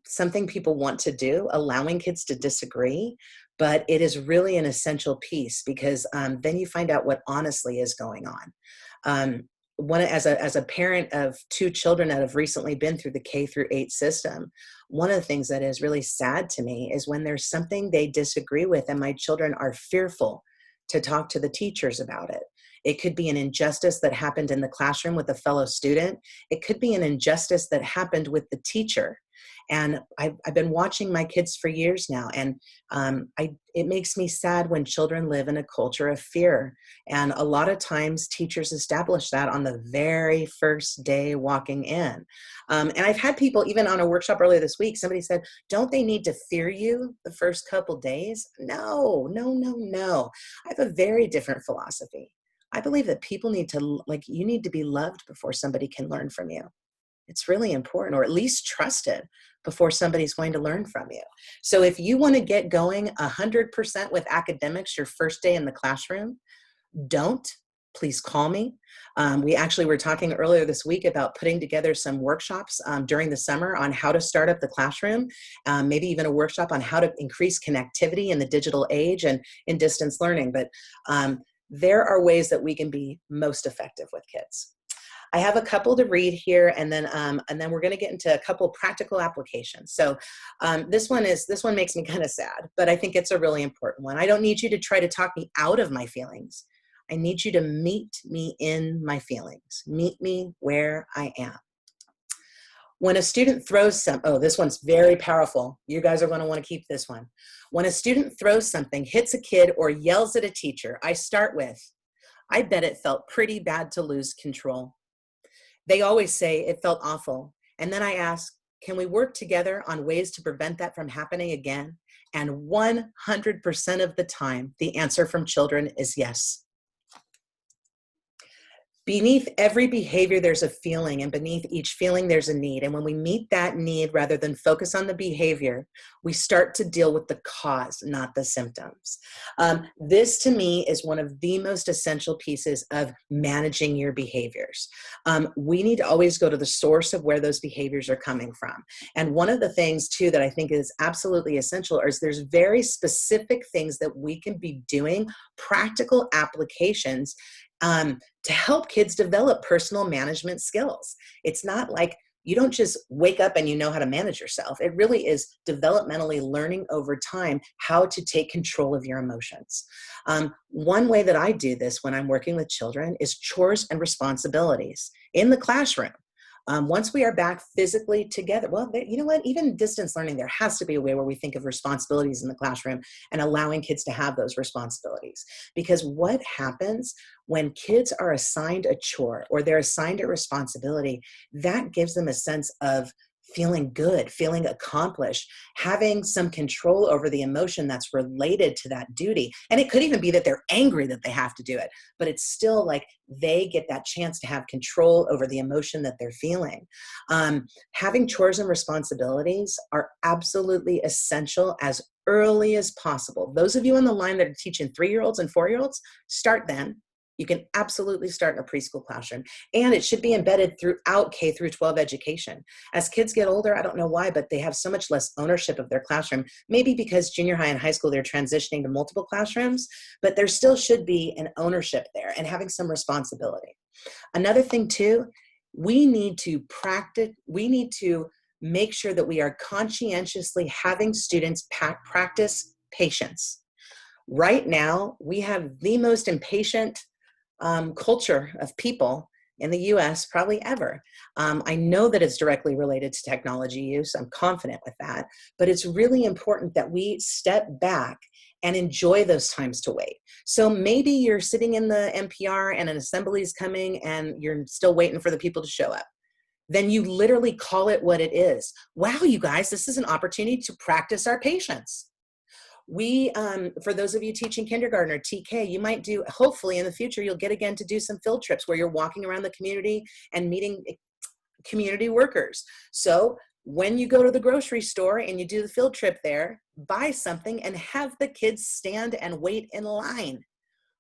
something people want to do, allowing kids to disagree, but it is really an essential piece, because then you find out what honestly is going on. As a parent of two children that have recently been through the K-8 system, one of the things that is really sad to me is when there's something they disagree with and my children are fearful to talk to the teachers about it. It could be an injustice that happened in the classroom with a fellow student. It could be an injustice that happened with the teacher. And I've been watching my kids for years now, and it makes me sad when children live in a culture of fear. And a lot of times teachers establish that on the very first day walking in. And I've had people, even on a workshop earlier this week, somebody said, don't they need to fear you the first couple days? No. I have a very different philosophy. I believe that people you need to be loved before somebody can learn from you. It's really important, or at least trusted before somebody's going to learn from you. So if you want to get going 100% with academics your first day in the classroom, please call me. We actually were talking earlier this week about putting together some workshops during the summer on how to start up the classroom, maybe even a workshop on how to increase connectivity in the digital age and in distance learning. But there are ways that we can be most effective with kids. I have a couple to read here, and then we're going to get into a couple practical applications. So this one makes me kind of sad, but I think it's a really important one. I don't need you to try to talk me out of my feelings. I need you to meet me in my feelings. Meet me where I am. When a student throws this one's very powerful. You guys are going to want to keep this one. When a student throws something, hits a kid, or yells at a teacher, I start with, I bet it felt pretty bad to lose control. They always say it felt awful. And then I ask, can we work together on ways to prevent that from happening again? And 100% of the time, the answer from children is yes. Beneath every behavior, there's a feeling, and beneath each feeling, there's a need. And when we meet that need, rather than focus on the behavior, we start to deal with the cause, not the symptoms. This, to me, is one of the most essential pieces of managing your behaviors. We need to always go to the source of where those behaviors are coming from. And one of the things, too, that I think is absolutely essential is there's very specific things that we can be doing, practical applications, to help kids develop personal management skills. It's not like you don't just wake up and you know how to manage yourself. It really is developmentally learning over time how to take control of your emotions. One way that I do this when I'm working with children is chores and responsibilities in the classroom. Once we are back physically together, you know what, even distance learning, there has to be a way where we think of responsibilities in the classroom and allowing kids to have those responsibilities. Because what happens when kids are assigned a chore or they're assigned a responsibility, that gives them a sense of feeling good, feeling accomplished, having some control over the emotion that's related to that duty. And it could even be that they're angry that they have to do it, but it's still like they get that chance to have control over the emotion that they're feeling. Having chores and responsibilities are absolutely essential as early as possible. Those of you on the line that are teaching 3-year-olds and 4-year-olds, start then. You can absolutely start in a preschool classroom, and it should be embedded throughout K through 12 education. As kids get older, I don't know why, but they have so much less ownership of their classroom, maybe because junior high and high school, they're transitioning to multiple classrooms, but there still should be an ownership there and having some responsibility. Another thing too, we need to make sure that we are conscientiously having students practice patience. Right now, we have the most impatient culture of people in the US probably ever. I know that it's directly related to technology use. I'm confident with that, but it's really important that we step back and enjoy those times to wait. So maybe you're sitting in the NPR and an assembly is coming and you're still waiting for the people to show up. Then you literally call it what it is. Wow, you guys, this is an opportunity to practice our patience. We, for those of you teaching kindergarten or TK, you might do, hopefully in the future, you'll get again to do some field trips where you're walking around the community and meeting community workers. So when you go to the grocery store and you do the field trip there, buy something and have the kids stand and wait in line.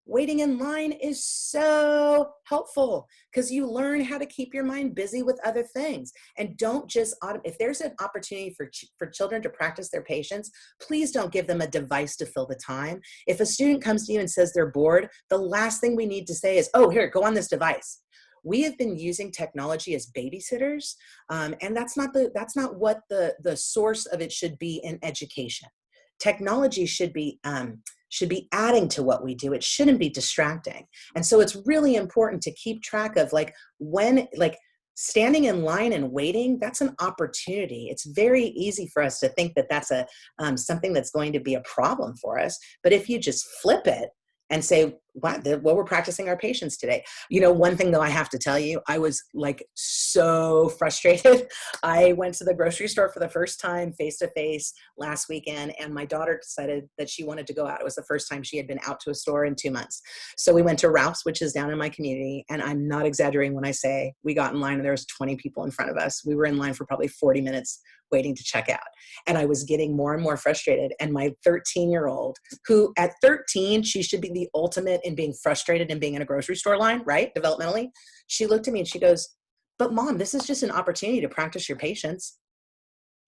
Waiting in line is so helpful because you learn how to keep your mind busy with other things. And don't just, if there's an opportunity for children to practice their patience, please don't give them a device to fill the time. If a student comes to you and says they're bored, the last thing we need to say is, oh, here, go on this device. We have been using technology as babysitters, and that's not what the source of it should be in education. Technology should be adding to what we do. It shouldn't be distracting. And so it's really important to keep track of when standing in line and waiting, that's an opportunity. It's very easy for us to think that that's something that's going to be a problem for us. But if you just flip it and say, well, we're practicing our patience today. You know, one thing though, I have to tell you, I was so frustrated. I went to the grocery store for the first time face-to-face last weekend, and my daughter decided that she wanted to go out. It was the first time she had been out to a store in 2 months. So we went to Ralph's, which is down in my community, and I'm not exaggerating when I say we got in line and there was 20 people in front of us. We were in line for probably 40 minutes waiting to check out. And I was getting more and more frustrated. And my 13-year-old, who at 13, she should be the ultimate in being frustrated and being in a grocery store line, right? Developmentally. She looked at me and she goes, but Mom, this is just an opportunity to practice your patience.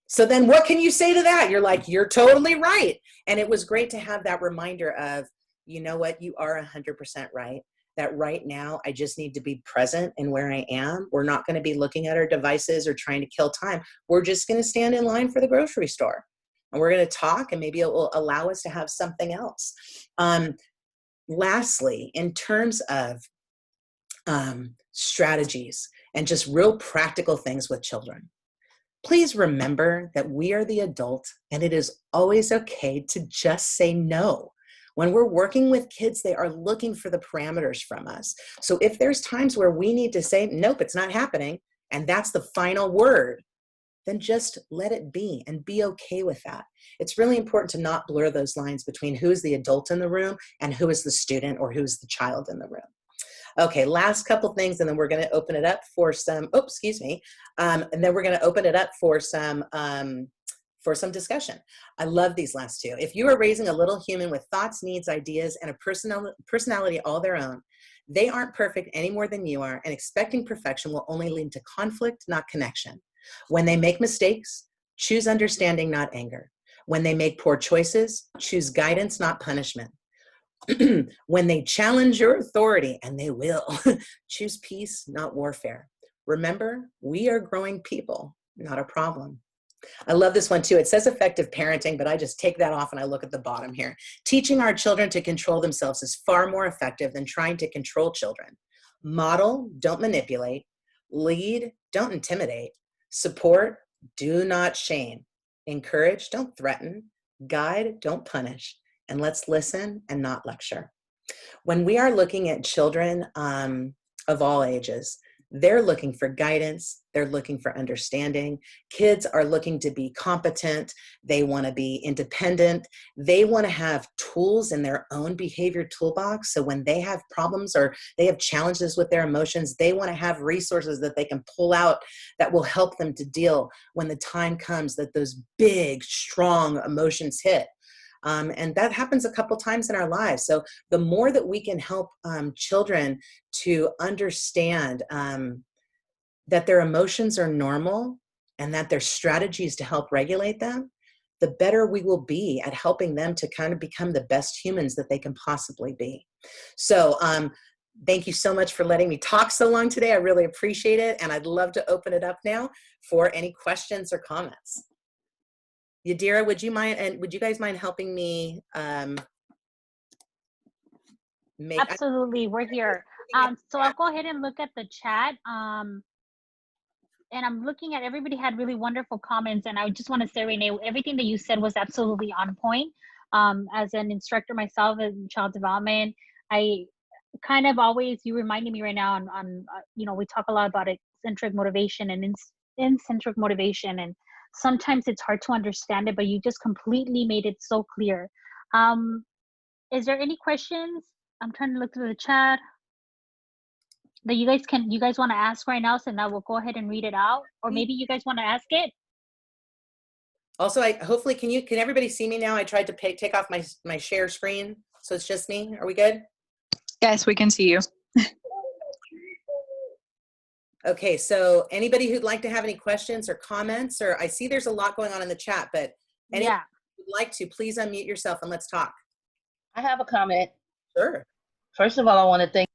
So then what can you say to that? You're like, you're totally right. And it was great to have that reminder of, you know what, you are 100% right. That right now, I just need to be present in where I am. We're not going to be looking at our devices or trying to kill time. We're just going to stand in line for the grocery store. And we're going to talk, and maybe it will allow us to have something else. Lastly, in terms of strategies and just real practical things with children, please remember that we are the adult, and it is always okay to just say no. When we're working with kids, they are looking for the parameters from us. So if there's times where we need to say, nope, it's not happening, and that's the final word, then just let it be and be okay with that. It's really important to not blur those lines between who is the adult in the room and who is the student or who's the child in the room. Okay, last couple things, and then we're going to open it up for some, and then we're going to open it up for some discussion. I love these last two. If you are raising a little human with thoughts, needs, ideas, and a personality all their own, they aren't perfect any more than you are, and expecting perfection will only lead to conflict, not connection. When they make mistakes, choose understanding, not anger. When they make poor choices, choose guidance, not punishment. When they challenge your authority, and they will, choose peace, not warfare. Remember, we are growing people, not a problem. I love this one too. It says effective parenting, but I just take that off and I look at the bottom here. Teaching our children to control themselves is far more effective than trying to control children. Model, don't manipulate. Lead, don't intimidate. Support, do not shame. Encourage, don't threaten. Guide, don't punish. And let's listen and not lecture. When we are looking at children of all ages, they're looking for guidance. They're looking for understanding. Kids are looking to be competent. They want to be independent. They want to have tools in their own behavior toolbox. So when they have problems or they have challenges with their emotions, they want to have resources that they can pull out that will help them to deal when the time comes that those big, strong emotions hit. And that happens a couple times in our lives. So the more that we can help children to understand that their emotions are normal and that there's strategies to help regulate them, the better we will be at helping them to kind of become the best humans that they can possibly be. So thank you so much for letting me talk so long today. I really appreciate it. And I'd love to open it up now for any questions or comments. Yadira, would you mind, and would you guys mind helping me Absolutely, we're here. So I'll go ahead and look at the chat. And I'm looking at, everybody had really wonderful comments, and I just want to say, Renee, everything that you said was absolutely on point. As an instructor myself in child development, I kind of always, you reminded me right now on you know, we talk a lot about eccentric motivation and intrinsic motivation, and sometimes it's hard to understand it, but you just completely made it so clear. Is there any questions? I'm trying to look through the chat that you guys want to ask right now, so now we'll go ahead and read it out, or maybe you guys want to ask it. Also, hopefully, can everybody see me now? I tried to take off my share screen, so it's just me. Are we good? Yes, we can see you. Okay, so anybody who'd like to have any questions or comments, or I see there's a lot going on in the chat, but anyone who'd like to, please unmute yourself and let's talk. I have a comment. Sure. First of all, I want to thank you.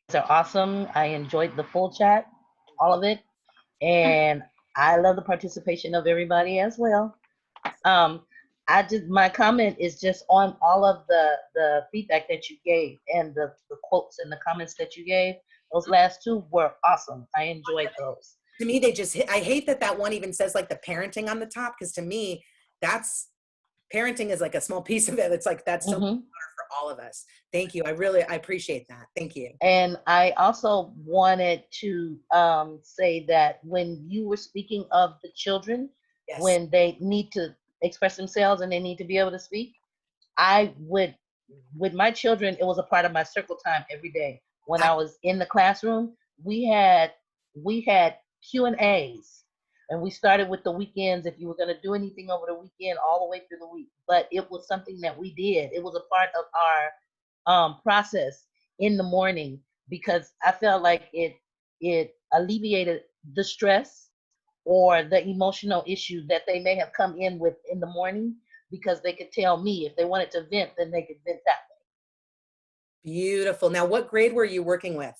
They're awesome. I enjoyed the full chat, all of it. And I love the participation of everybody as well. My comment is just on all of the feedback that you gave and the quotes and the comments that you gave. Those last two were awesome. I enjoyed those. To me, I hate that one even says like the parenting on the top, because to me, parenting is like a small piece of it. It's like, that's so much for all of us. Thank you. I appreciate that. Thank you. And I also wanted to say that when you were speaking of the children, Yes. when they need to express themselves and they need to be able to speak, with my children, it was a part of my circle time every day. When I was in the classroom, we had Q&As. And we started with the weekends, if you were going to do anything over the weekend, all the way through the week. But it was something that we did. It was a part of our process in the morning, because I felt like it alleviated the stress or the emotional issue that they may have come in with in the morning, because they could tell me if they wanted to vent, then they could vent that way. Beautiful. Now, what grade were you working with?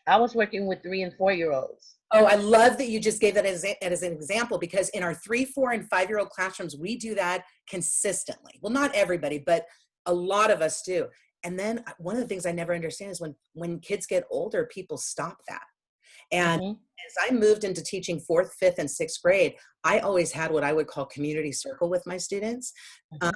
I was working with 3- and 4-year-olds. Oh, I love that you just gave that as an example, because in our 3-, 4-, and 5-year-old classrooms, we do that consistently. Well, not everybody, but a lot of us do. And then one of the things I never understand is when kids get older, people stop that. And as I moved into teaching 4th, 5th, and 6th grade, I always had what I would call community circle with my students. And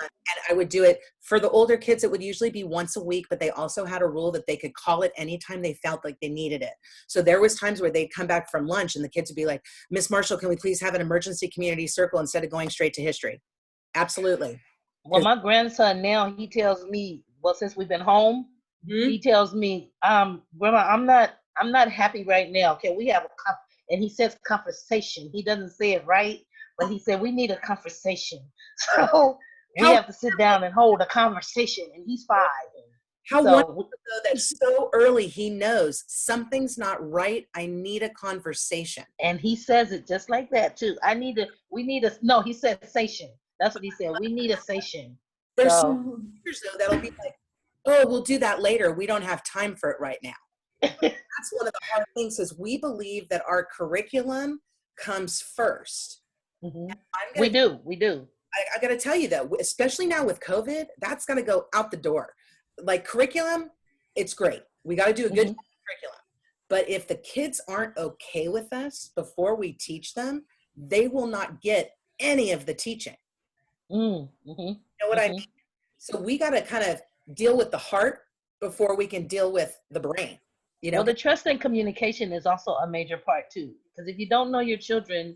I would do it for the older kids. It would usually be once a week, but they also had a rule that they could call it anytime they felt like they needed it. So there was times where they'd come back from lunch and the kids would be like, Miss Marshall, can we please have an emergency community circle instead of going straight to history? Absolutely. Well, my grandson now, he tells me, well, since we've been home, he tells me, Grandma, I'm not happy right now. Can we have and he says conversation. He doesn't say it right, but he said we need a conversation. So we have to sit down and hold a conversation, and he's 5. How wonderful that so early he knows something's not right. I need a conversation. And he says it just like that too. No, he said sation. That's what he said. We need a station. There's some teachers though that'll be like, oh, we'll do that later. We don't have time for it right now. That's one of the hard things, is we believe that our curriculum comes first. We do. I got to tell you though, especially now with COVID, that's got to go out the door. Like curriculum, it's great. We got to do a good curriculum. But if the kids aren't okay with us before we teach them, they will not get any of the teaching. You know what I mean? So we got to kind of deal with the heart before we can deal with the brain. You know? Well, the trust and communication is also a major part too. Because if you don't know your children,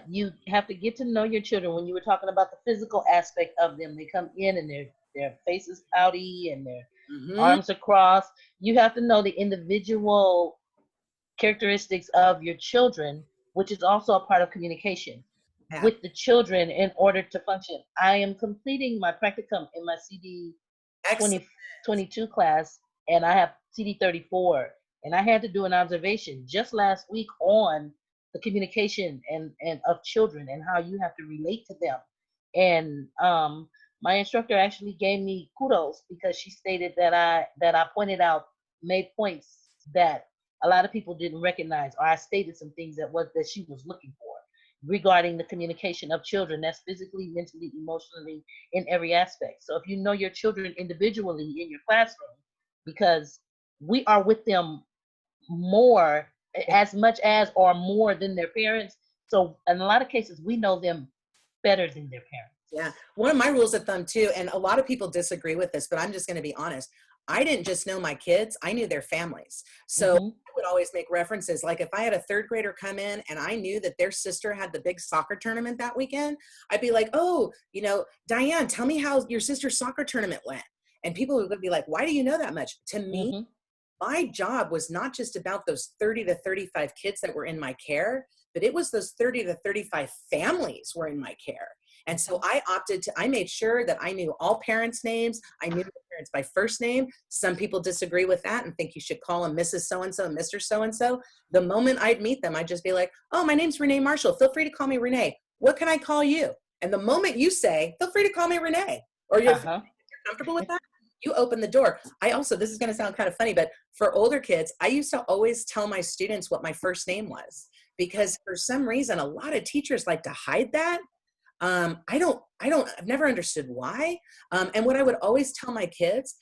you have to get to know your children. When you were talking about the physical aspect of them, they come in and their faces pouty and their arms are crossed. You have to know the individual characteristics of your children, which is also a part of communication. Yeah. with the children in order to function. I am completing my practicum in my CD Excellent. 2022 class, and I have CD 34. And I had to do an observation just last week on the communication and of children and how you have to relate to them. And my instructor actually gave me kudos because she stated that I pointed out, made points that a lot of people didn't recognize, or I stated some things that she was looking for regarding the communication of children. That's physically, mentally, emotionally, in every aspect. So if you know your children individually in your classroom, because we are with them more, as much as or more than their parents. So in a lot of cases, we know them better than their parents. Yeah. One of my rules of thumb too, and a lot of people disagree with this, but I'm just going to be honest. I didn't just know my kids, I knew their families. So I would always make references. Like if I had a third grader come in and I knew that their sister had the big soccer tournament that weekend, I'd be like, oh, Diane, tell me how your sister's soccer tournament went. And people would be like, why do you know that much? To me, my job was not just about those 30 to 35 kids that were in my care, but it was those 30 to 35 families were in my care. And so I made sure that I knew all parents' names. I knew the parents by first name. Some people disagree with that and think you should call them Mrs. So-and-so, Mr. So-and-so. The moment I'd meet them, I'd just be like, oh, my name's Renee Marshall. Feel free to call me Renee. What can I call you? And the moment you say, feel free to call me Renee, or you're comfortable with that, you open the door. This is going to sound kind of funny, but for older kids, I used to always tell my students what my first name was, because for some reason, a lot of teachers like to hide that. I've never understood why. And what I would always tell my kids,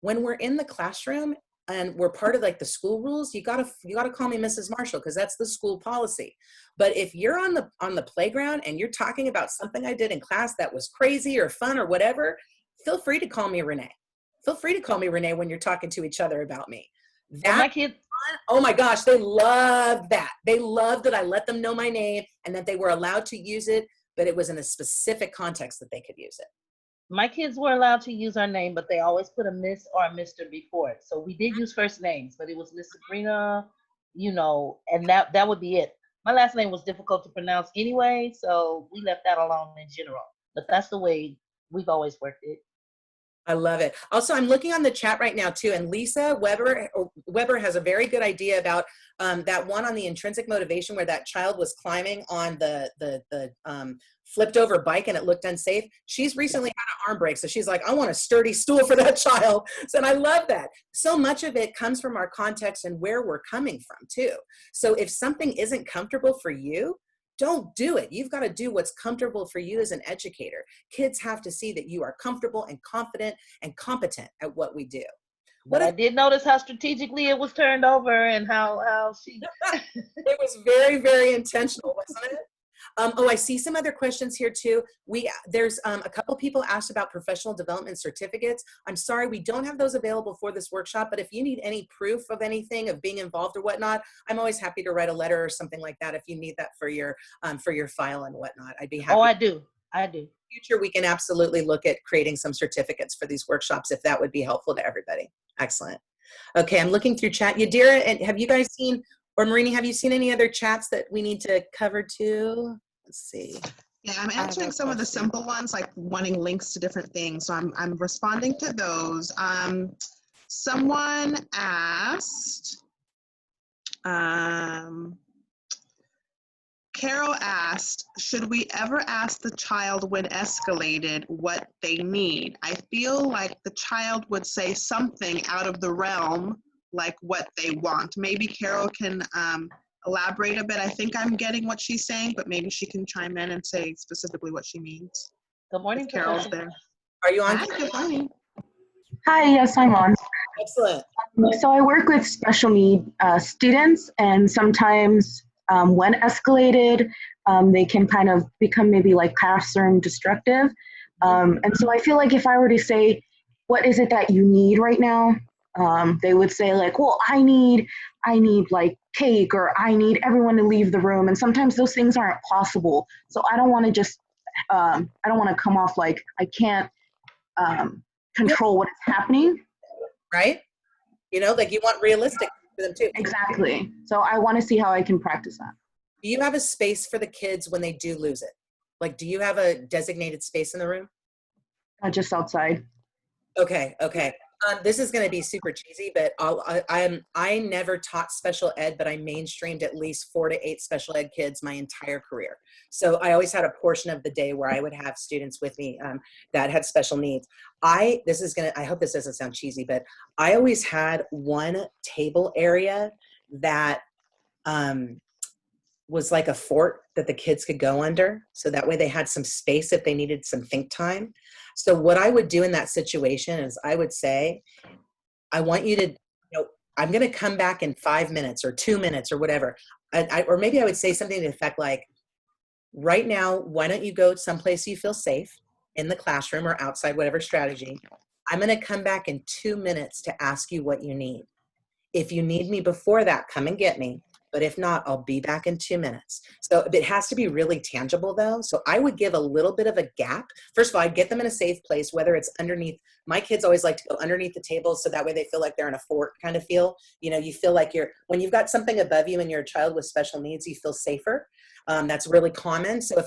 when we're in the classroom and we're part of like the school rules, you gotta call me Mrs. Marshall, because that's the school policy. But if you're on the playground and you're talking about something I did in class that was crazy or fun or whatever, feel free to call me Renee. Feel free to call me Renee when you're talking to each other about me. My kids, oh my gosh, they loved that. They loved that I let them know my name and that they were allowed to use it, but it was in a specific context that they could use it. My kids were allowed to use our name, but they always put a Miss or a Mr. before it. So we did use first names, but it was Miss Sabrina, and that would be it. My last name was difficult to pronounce anyway, so we left that alone in general. But that's the way we've always worked it. I love it. Also, I'm looking on the chat right now too, and Lisa Weber has a very good idea about that one on the intrinsic motivation, where that child was climbing on the flipped over bike and it looked unsafe. She's recently had an arm break, so she's like, I want a sturdy stool for that child. So, and I love that. So much of it comes from our context and where we're coming from too. So if something isn't comfortable for you, don't do it. You've got to do what's comfortable for you as an educator. Kids have to see that you are comfortable and confident and competent at what we do. But I did notice how strategically it was turned over and how she... It was very, very intentional, wasn't it? I see some other questions here too. There's a couple people asked about professional development certificates. I'm sorry, we don't have those available for this workshop, but if you need any proof of anything, of being involved or whatnot, I'm always happy to write a letter or something like that if you need that for your file and whatnot. I'd be happy. Oh, I do. In the future, we can absolutely look at creating some certificates for these workshops if that would be helpful to everybody. Excellent. Okay, I'm looking through chat. Yadira, and have you guys seen, or Marini, have you seen any other chats that we need to cover too? Let's see. Yeah, I'm answering some of the simple ones, like wanting links to different things. So I'm responding to those. Someone asked, Carol asked, should we ever ask the child when escalated what they need? I feel like the child would say something out of the realm, like what they want. Maybe Carol can elaborate a bit. I think I'm getting what she's saying, but maybe she can chime in and say specifically what she means. Good morning, Carol's there. Are you on? Hi, good morning. Hi, yes, I'm on. Excellent. So I work with special need students, and sometimes when escalated, they can kind of become maybe like classroom destructive. And so I feel like if I were to say, what is it that you need right now? They would say like, well, I need like cake, or I need everyone to leave the room. And sometimes those things aren't possible. So I don't want to just, I don't want to come off like I can't control what is happening. Right? Like you want realistic for them too. Exactly. So I want to see how I can practice that. Do you have a space for the kids when they do lose it? Like, do you have a designated space in the room? Just outside. Okay, okay. This is going to be super cheesy, but I never taught special ed, but I mainstreamed at least 4 to 8 special ed kids my entire career. So I always had a portion of the day where I would have students with me that had special needs. I hope this doesn't sound cheesy, but I always had one table area that was like a fort that the kids could go under. So that way they had some space if they needed some think time. So what I would do in that situation is I would say, I want you to, I'm going to come back in 5 minutes or 2 minutes or whatever. Or maybe I would say something to the effect like, right now, why don't you go someplace you feel safe in the classroom or outside, whatever strategy. I'm going to come back in 2 minutes to ask you what you need. If you need me before that, come and get me. But if not, I'll be back in 2 minutes. So it has to be really tangible though. So I would give a little bit of a gap. First of all, I'd get them in a safe place, whether it's underneath. My kids always like to go underneath the table. So that way they feel like they're in a fort kind of feel. You feel like when you've got something above you and you're a child with special needs, you feel safer. That's really common. So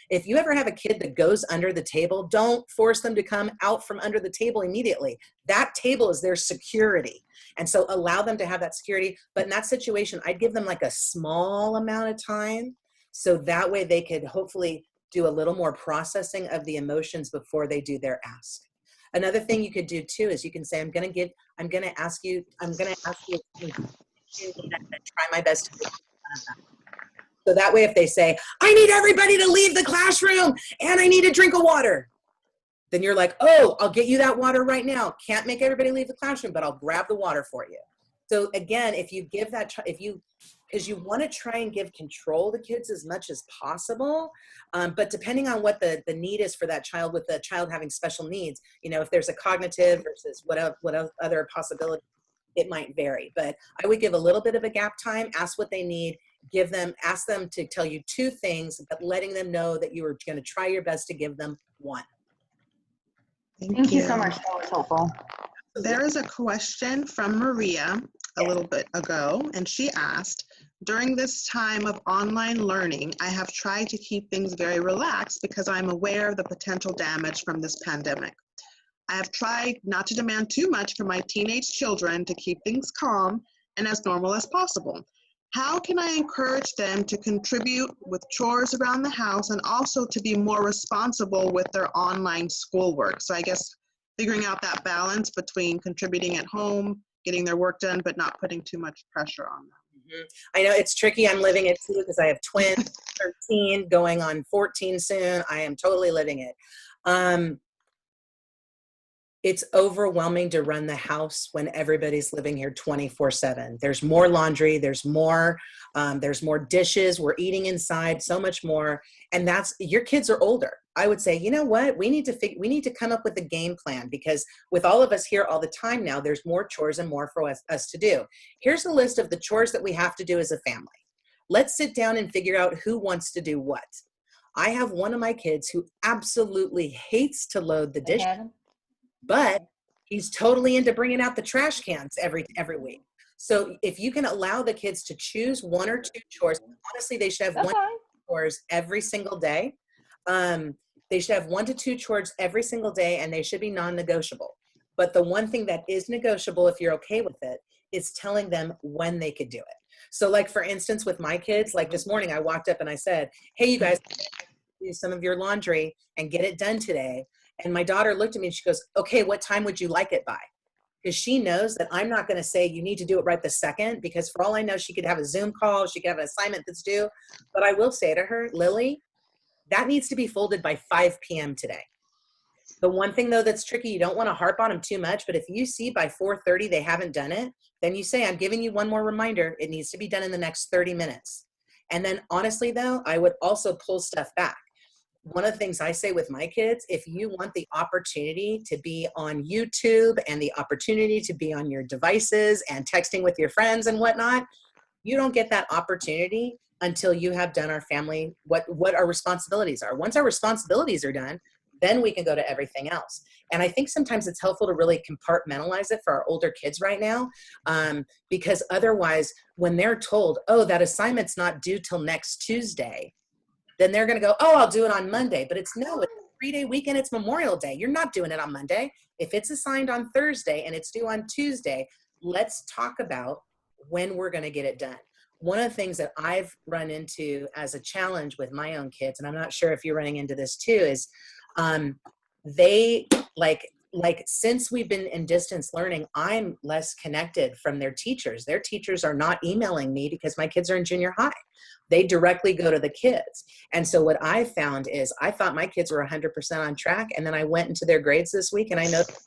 if you ever have a kid that goes under the table, don't force them to come out from under the table immediately. That table is their security. And so allow them to have that security. But in that situation, I'd give them like a small amount of time. So that way they could hopefully do a little more processing of the emotions before they do their ask. Another thing you could do too is you can say, I'm going to ask you to try my best to do that. So that way, if they say, I need everybody to leave the classroom and I need a drink of water, then you're like, oh, I'll get you that water right now. Can't make everybody leave the classroom, but I'll grab the water for you. So again, if you give that, because you want to try and give control to kids as much as possible, but depending on what the need is for that child, with the child having special needs, if there's a cognitive versus what other possibility, it might vary. But I would give a little bit of a gap time, ask what they need, ask them to tell you 2 things, but letting them know that you are going to try your best to give them 1. Thank you so much. That was helpful. There is a question from Maria a little bit ago, and she asked, during this time of online learning, I have tried to keep things very relaxed because I'm aware of the potential damage from this pandemic. I have tried not to demand too much from my teenage children to keep things calm and as normal as possible. How can I encourage them to contribute with chores around the house and also to be more responsible with their online schoolwork? So I guess figuring out that balance between contributing at home, getting their work done, but not putting too much pressure on them. Mm-hmm. I know it's tricky. I'm living it too because I have twins, 13, going on 14 soon. I am totally living it. It's overwhelming to run the house when everybody's living here 24/7. There's more laundry, there's more dishes, we're eating inside, so much more. And your kids are older. I would say, you know what, we need to come up with a game plan, because with all of us here all the time now, there's more chores and more for us to do. Here's a list of the chores that we have to do as a family. Let's sit down and figure out who wants to do what. I have one of my kids who absolutely hates to load the dish, but he's totally into bringing out the trash cans every week. So if you can allow the kids to choose 1 or 2 chores, honestly, they should have 1 to 2 chores every single day. They should have 1 to 2 chores every single day, and they should be non-negotiable. But the one thing that is negotiable, if you're okay with it, is telling them when they could do it. So like, for instance, with my kids, like this morning, I walked up and I said, hey, you guys, do some of your laundry and get it done today. And my daughter looked at me and she goes, okay, what time would you like it by? Because she knows that I'm not going to say you need to do it right this second, because for all I know, she could have a Zoom call, she could have an assignment that's due. But I will say to her, Lily, that needs to be folded by 5 p.m. today. The one thing though that's tricky, you don't want to harp on them too much, but if you see by 4:30 they haven't done it, then you say, I'm giving you one more reminder. It needs to be done in the next 30 minutes. And then honestly though, I would also pull stuff back. One of the things I say with my kids, if you want the opportunity to be on YouTube and the opportunity to be on your devices and texting with your friends and whatnot, you don't get that opportunity until you have done our family, what our responsibilities are. Once our responsibilities are done, then we can go to everything else. And I think sometimes it's helpful to really compartmentalize it for our older kids right now, because otherwise when they're told, oh, that assignment's not due till next Tuesday, then they're going to go, oh, I'll do it on Monday. But it's a 3-day weekend. It's Memorial Day. You're not doing it on Monday. If it's assigned on Thursday and it's due on Tuesday, let's talk about when we're going to get it done. One of the things that I've run into as a challenge with my own kids, and I'm not sure if you're running into this too, is they since we've been in distance learning, I'm less connected from their teachers. Their teachers are not emailing me because my kids are in junior high. They directly go to the kids. And so what I found is I thought my kids were 100% on track. And then I went into their grades this week and I noticed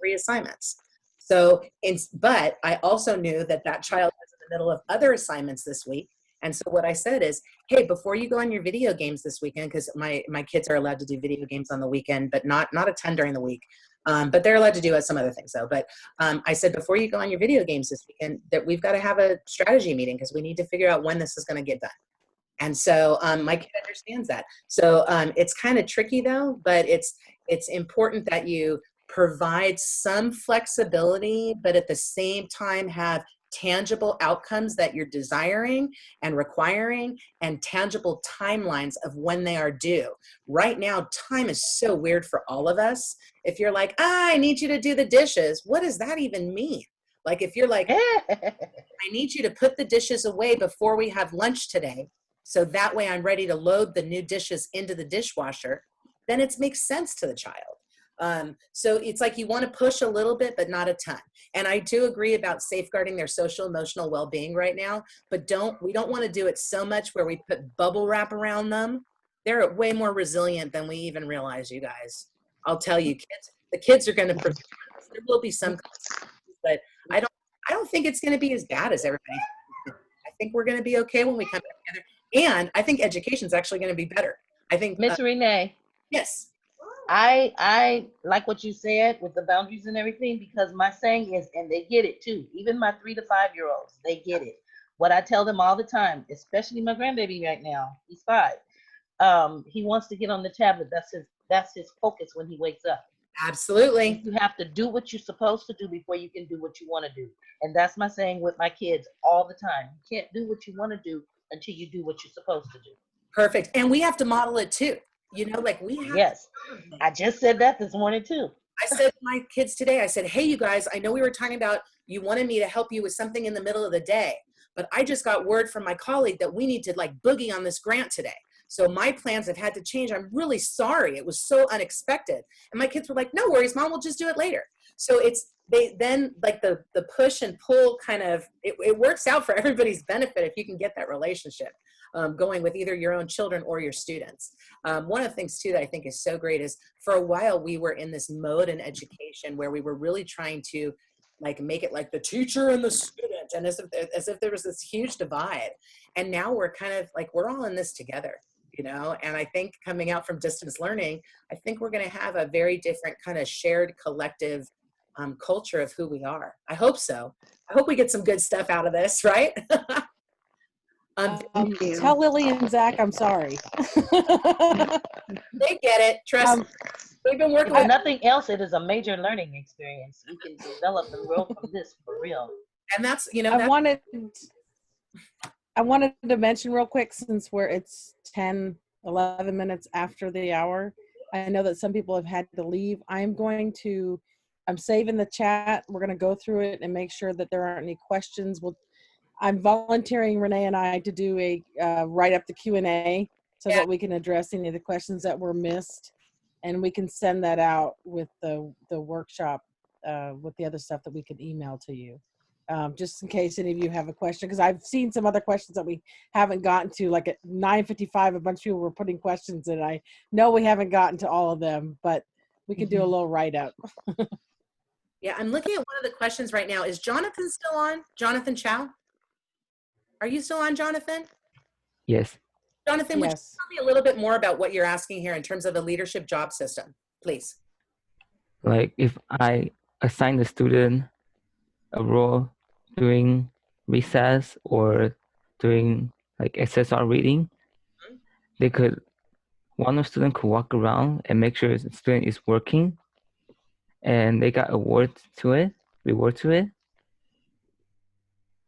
3 assignments. So, but I also knew that child was in the middle of other assignments this week. And so what I said is, hey, before you go on your video games this weekend, because my kids are allowed to do video games on the weekend, but not a ton during the week. But they're allowed to do some other things though. But I said, before you go on your video games this weekend, that we've got to have a strategy meeting because we need to figure out when this is going to get done. And so my kid understands that. So it's kind of tricky though, but it's important that you provide some flexibility, but at the same time have tangible outcomes that you're desiring and requiring and tangible timelines of when they are due. Right now, time is so weird for all of us. If you're like, I need you to do the dishes, what does that even mean? Like if you're like, I need you to put the dishes away before we have lunch today, so that way I'm ready to load the new dishes into the dishwasher, then it makes sense to the child. So it's like you want to push a little bit, but not a ton. And I do agree about safeguarding their social emotional well-being right now, but we don't want to do it so much where we put bubble wrap around them. They're way more resilient than we even realize, you guys. I'll tell you, the kids are going to, there will be some, but I don't think it's going to be as bad as everybody. I think we're going to be okay when we come together. And I think education is actually going to be better. I think. Miss Renee. Yes. I like what you said with the boundaries and everything, because my saying is, and they get it too, even my 3 to 5 year olds, they get it. What I tell them all the time, especially my grandbaby right now, he's 5. He wants to get on the tablet. That's his focus when he wakes up. Absolutely. You have to do what you're supposed to do before you can do what you want to do. And that's my saying with my kids all the time. You can't do what you want to do until you do what you're supposed to do. Perfect. And we have to model it too. You know, like we have. Yes. I just said that this morning too. I said to my kids today, I said, hey, you guys, I know we were talking about you wanted me to help you with something in the middle of the day, but I just got word from my colleague that we need to like boogie on this grant today. So my plans have had to change. I'm really sorry. It was so unexpected. And my kids were like, no worries, Mom, we'll just do it later. So they then like the push and pull kind of, it works out for everybody's benefit if you can get that relationship going with either your own children or your students. One of the things too that I think is so great is for a while we were in this mode in education where we were really trying to like make it like the teacher and the student, and as if there was this huge divide. And now we're kind of like, we're all in this together, you know? And I think coming out from distance learning, I think we're going to have a very different kind of shared collective culture of who we are. I hope so. I hope we get some good stuff out of this, right? Tell Lily and Zach I'm sorry. They get it. Trust me. We've been working If with nothing else, it is a major learning experience. You can develop and grow from this for real. and that's, you know, I wanted to mention real quick, since it's 10, 11 minutes after the hour. I know that some people have had to leave. I'm saving the chat. We're going to go through it and make sure that there aren't any questions. I'm volunteering Renee and I to do a write up the Q&A so that we can address any of the questions that were missed, and we can send that out with the workshop with the other stuff that we can email to you, just in case any of you have a question, because I've seen some other questions that we haven't gotten to. Like at 9:55 a bunch of people were putting questions and I know we haven't gotten to all of them, but we can do a little write up. Yeah, I'm looking at one of the questions right now. Is Jonathan still on? Jonathan Chow? Are you still on, Jonathan? Yes. Jonathan, would you tell me a little bit more about what you're asking here in terms of the leadership job system, please? Like if I assign the student a role during recess or during like SSR reading, one of the student could walk around and make sure the student is working, and they got reward to it.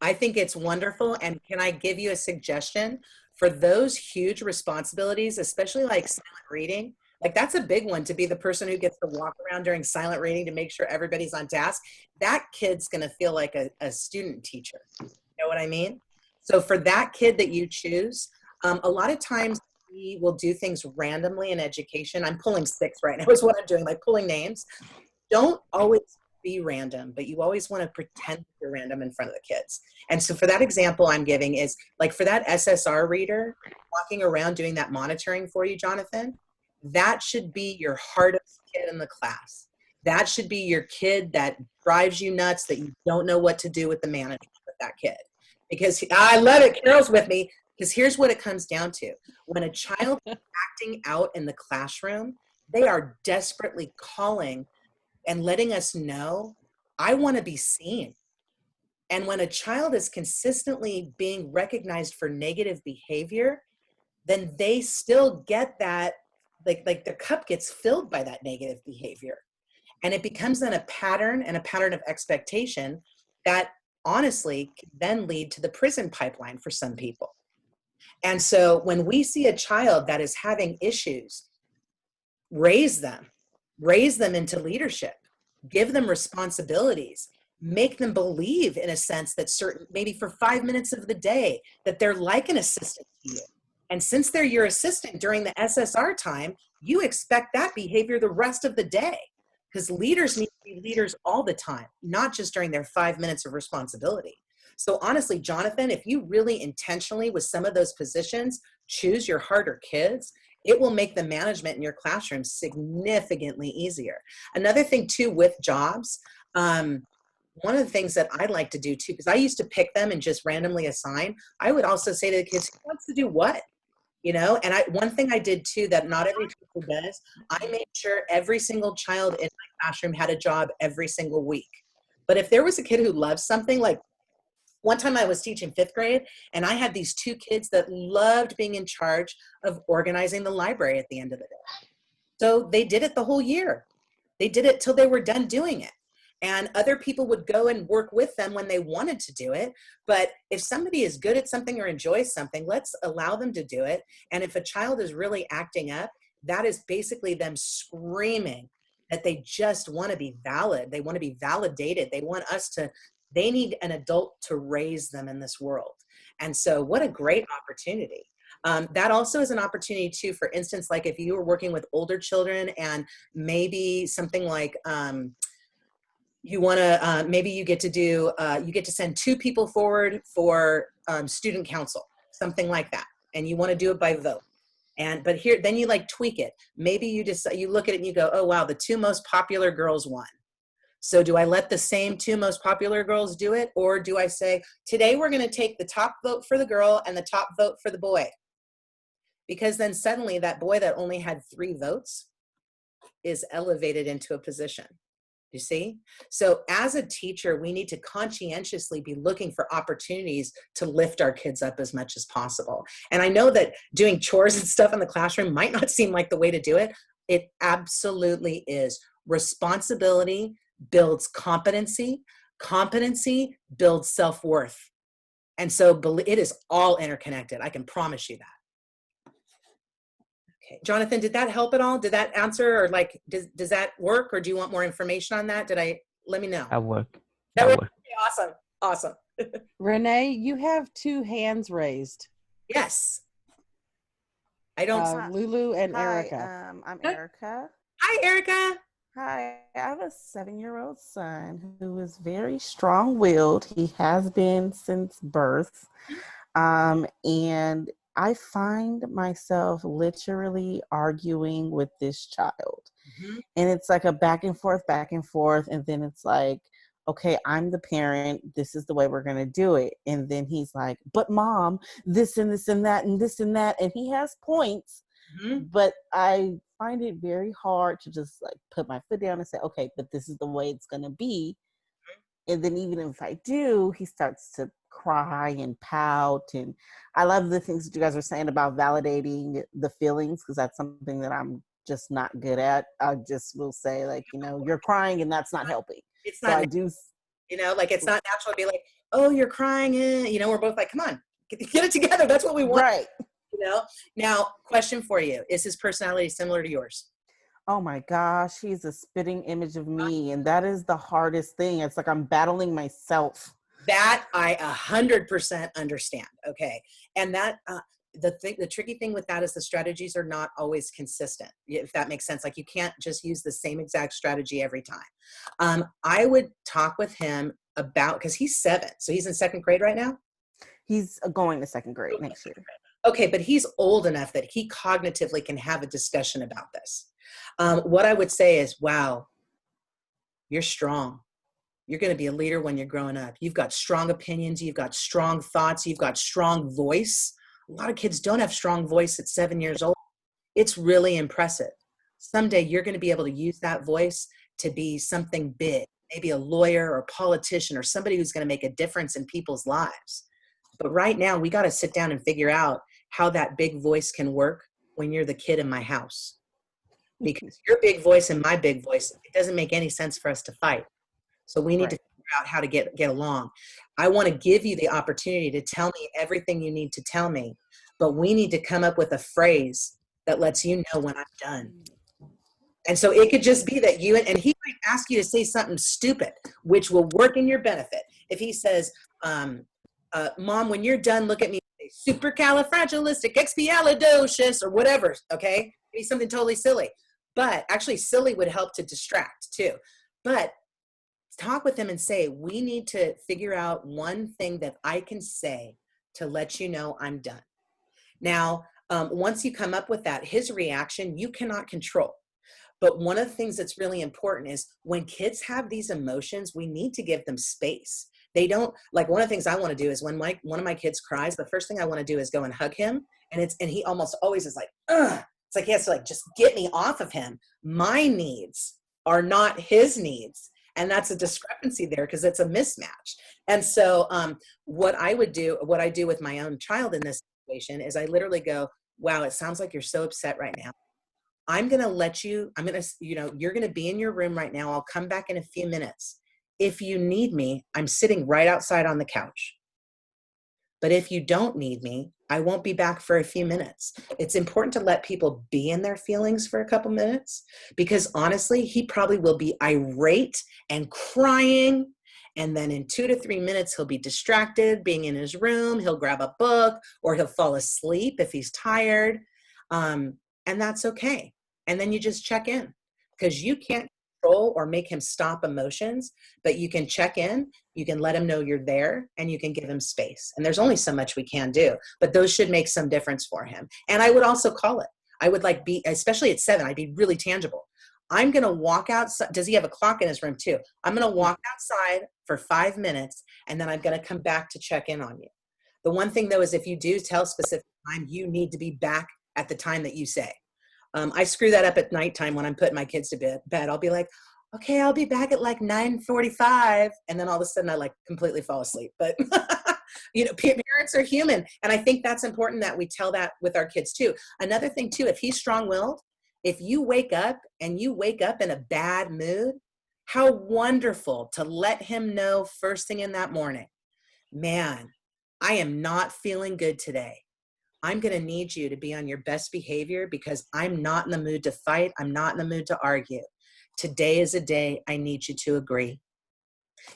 I think it's wonderful. And can I give you a suggestion for those huge responsibilities, especially like silent reading, like that's a big one, to be the person who gets to walk around during silent reading to make sure everybody's on task. That kid's going to feel like a student teacher. You know what I mean? So for that kid that you choose, a lot of times we will do things randomly in education. I'm pulling 6 right now is what I'm doing, like pulling names. Don't always be random, but you always want to pretend that you're random in front of the kids. And so for that example I'm giving is like for that SSR reader walking around doing that monitoring for you, Jonathan, that should be your hardest kid in the class. That should be your kid that drives you nuts, that you don't know what to do with the management with that kid. Because I love it, Carol's with me, because here's what it comes down to. When a child is acting out in the classroom, they are desperately calling and letting us know, I want to be seen. And when a child is consistently being recognized for negative behavior, then they still get that, like their cup gets filled by that negative behavior. And it becomes then a pattern and a pattern of expectation that honestly can then lead to the prison pipeline for some people. And so when we see a child that is having issues, raise them into leadership, give them responsibilities, make them believe in a sense that certain, maybe for 5 minutes of the day, that they're like an assistant to you. And since they're your assistant during the SSR time, you expect that behavior the rest of the day, because leaders need to be leaders all the time, not just during their 5 minutes of responsibility. So honestly, Jonathan, if you really intentionally with some of those positions choose your harder kids, it will make the management in your classroom significantly easier. Another thing too with jobs, one of the things that I like to do too, because I used to pick them and just randomly assign, I would also say to the kids, who wants to do what? You know, and one thing I did too that not every teacher does, I made sure every single child in my classroom had a job every single week. But if there was a kid who loved something, like one time I was teaching 5th grade and I had these 2 kids that loved being in charge of organizing the library at the end of the day. So they did it the whole year. They did it till they were done doing it. And other people would go and work with them when they wanted to do it. But if somebody is good at something or enjoys something, let's allow them to do it. And if a child is really acting up, that is basically them screaming that they just want to be valid. They want to be validated. They want us to, they need an adult to raise them in this world. And so what a great opportunity. That also is an opportunity too, for instance, like if you were working with older children and maybe something like, you want to, maybe you get to do, you get to send 2 people forward for student council, something like that. And you want to do it by vote. But here, then you like tweak it. Maybe you just, you look at it and you go, oh, wow, the 2 most popular girls won. So do I let the same 2 most popular girls do it? Or do I say, today we're going to take the top vote for the girl and the top vote for the boy? Because then suddenly that boy that only had 3 votes is elevated into a position. You see? So as a teacher, we need to conscientiously be looking for opportunities to lift our kids up as much as possible. And I know that doing chores and stuff in the classroom might not seem like the way to do it. It absolutely is. Responsibility builds competency. Competency builds self-worth. And so it is all interconnected. I can promise you that. Okay. Jonathan, did that help at all? Did that answer, or like, does that work, or do you want more information on that? Let me know. That work. That worked. Awesome. Awesome. Renee, you have 2 hands raised. Yes. I don't. Lulu and Hi, Erica. I'm Erica. Hi, Erica. Hi, I have a 7-year-old son who is very strong-willed. He has been since birth. And I find myself literally arguing with this child. Mm-hmm. And it's like a back and forth. And then it's like, okay, I'm the parent. This is the way we're going to do it. And then he's like, but mom, this and this and that and this and that. And he has points, Mm-hmm. but I find it very hard to just like put my foot down and say, okay, but this is the way it's going to be. And then even if I do, he starts to cry and pout. And I love the things that you guys are saying about validating the feelings, because that's something that I'm just not good at. I just will say, like, you're crying and that's not helping. It's not, so I do, like, it's not natural to be like, oh, you're crying. We're both like, come on, get it together. That's what we want. Right. You know? Now, question for you. Is his personality similar to yours? Oh my gosh, he's a spitting image of me. And that is the hardest thing. It's like I'm battling myself. That I 100% understand. Okay. And that, the tricky thing with that is the strategies are not always consistent, if that makes sense. Like you can't just use the same exact strategy every time. I would talk with him about, because he's 7, so he's in 2nd grade right now. He's going to 2nd grade next year. Okay, but he's old enough that he cognitively can have a discussion about this. What I would say is, wow, you're strong. You're going to be a leader when you're growing up. You've got strong opinions. You've got strong thoughts. You've got strong voice. A lot of kids don't have strong voice at 7 years old. It's really impressive. Someday you're going to be able to use that voice to be something big, maybe a lawyer or politician or somebody who's going to make a difference in people's lives. But right now we got to sit down and figure out how that big voice can work when you're the kid in my house. Because your big voice and my big voice, it doesn't make any sense for us to fight. So we need to figure out how to get along. I want to give you the opportunity to tell me everything you need to tell me, but we need to come up with a phrase that lets you know when I'm done. And so it could just be that you, and he might ask you to say something stupid, which will work in your benefit. If he says, Mom, when you're done, look at me, supercalifragilisticexpialidocious, or whatever, okay? Maybe something totally silly. But actually, silly would help to distract too. But talk with them and say, we need to figure out one thing that I can say to let you know I'm done. Now, once you come up with that, his reaction, you cannot control. But one of the things that's really important is when kids have these emotions, we need to give them space. They don't, like, one of the things I want to do is when one of my kids cries, the first thing I want to do is go and hug him. And he almost always is like, ugh. It's like he has to like, just get me off of him. My needs are not his needs. And that's a discrepancy there because it's a mismatch. And so what I do with my own child in this situation is I literally go, wow, it sounds like you're so upset right now. I'm going to let you, you're going to be in your room right now. I'll come back in a few minutes. If you need me, I'm sitting right outside on the couch. But if you don't need me, I won't be back for a few minutes. It's important to let people be in their feelings for a couple minutes because honestly, he probably will be irate and crying. And then in 2 to 3 minutes, he'll be distracted, being in his room. He'll grab a book or he'll fall asleep if he's tired. And that's okay. And then you just check in because you can't control or make him stop emotions, but you can check in, you can let him know you're there, and you can give him space. And there's only so much we can do, but those should make some difference for him. And I would also call it. I would especially at 7, I'd be really tangible. I'm going to walk outside. Does he have a clock in his room too? I'm going to walk outside for 5 minutes, and then I'm going to come back to check in on you. The one thing though is if you do tell specific time, you need to be back at the time that you say. I screw that up at nighttime when I'm putting my kids to bed. I'll be like, okay, I'll be back at like 9:45. And then all of a sudden I like completely fall asleep. But, parents are human. And I think that's important that we tell that with our kids too. Another thing too, if he's strong-willed, if you wake up in a bad mood, how wonderful to let him know first thing in that morning, man, I am not feeling good today. I'm going to need you to be on your best behavior because I'm not in the mood to fight. I'm not in the mood to argue. Today is a day I need you to agree.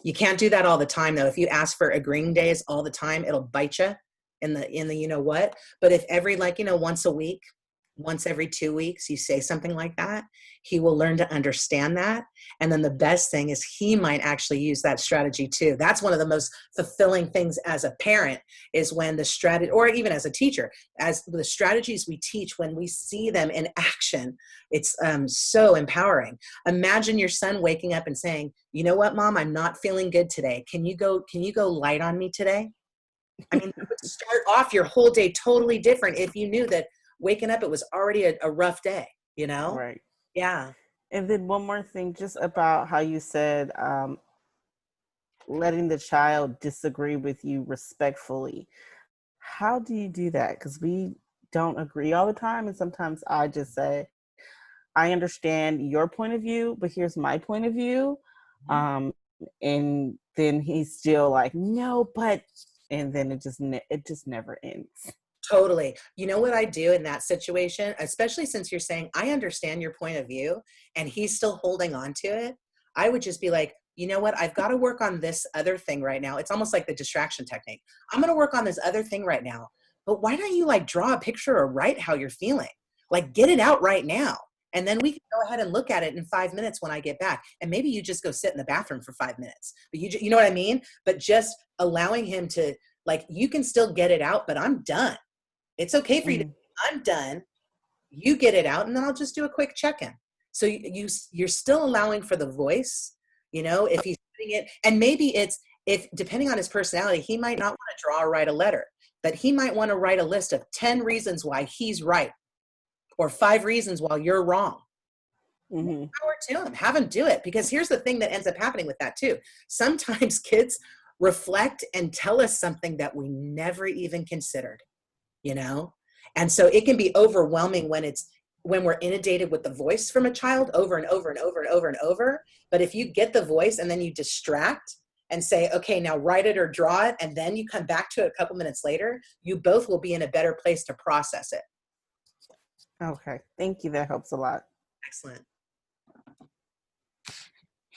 You can't do that all the time though. If you ask for agreeing days all the time, it'll bite you in the you know what. But if every once a week, once every 2 weeks, you say something like that, he will learn to understand that. And then the best thing is he might actually use that strategy too. That's one of the most fulfilling things as a parent is when the strategy, or even as a teacher, as the strategies we teach, when we see them in action, it's so empowering. Imagine your son waking up and saying, you know what, Mom, I'm not feeling good today. Can you go light on me today? I mean, that would start off your whole day totally different if you knew that waking up, it was already a rough day, Right. Yeah. And then one more thing, just about how you said letting the child disagree with you respectfully. How do you do that? Because we don't agree all the time. And sometimes I just say, I understand your point of view, but here's my point of view. And then he's still like, no, but and then it just never ends. Totally. You know what I do in that situation, especially since you're saying, I understand your point of view and he's still holding on to it. I would just be like, you know what? I've got to work on this other thing right now. It's almost like the distraction technique. I'm going to work on this other thing right now. But why don't you like draw a picture or write how you're feeling? Like get it out right now. And then we can go ahead and look at it in 5 minutes when I get back. And maybe you just go sit in the bathroom for 5 minutes. But you know what I mean? But just allowing him to, like, you can still get it out, but I'm done. It's okay for you to say, I'm done. You get it out, and then I'll just do a quick check-in. So you're still allowing for the voice, you know, if he's putting it, and maybe if depending on his personality, he might not want to draw or write a letter, but he might want to write a list of 10 reasons why he's right, or 5 reasons why you're wrong. Power to him. Have him do it, because here's the thing that ends up happening with that too. Sometimes kids reflect and tell us something that we never even considered. You know, and so it can be overwhelming when we're inundated with the voice from a child over and over and over and over and over. But if you get the voice and then you distract and say, okay, now write it or draw it, and then you come back to it a couple minutes later, you both will be in a better place to process it. Okay, thank you. That helps a lot. Excellent.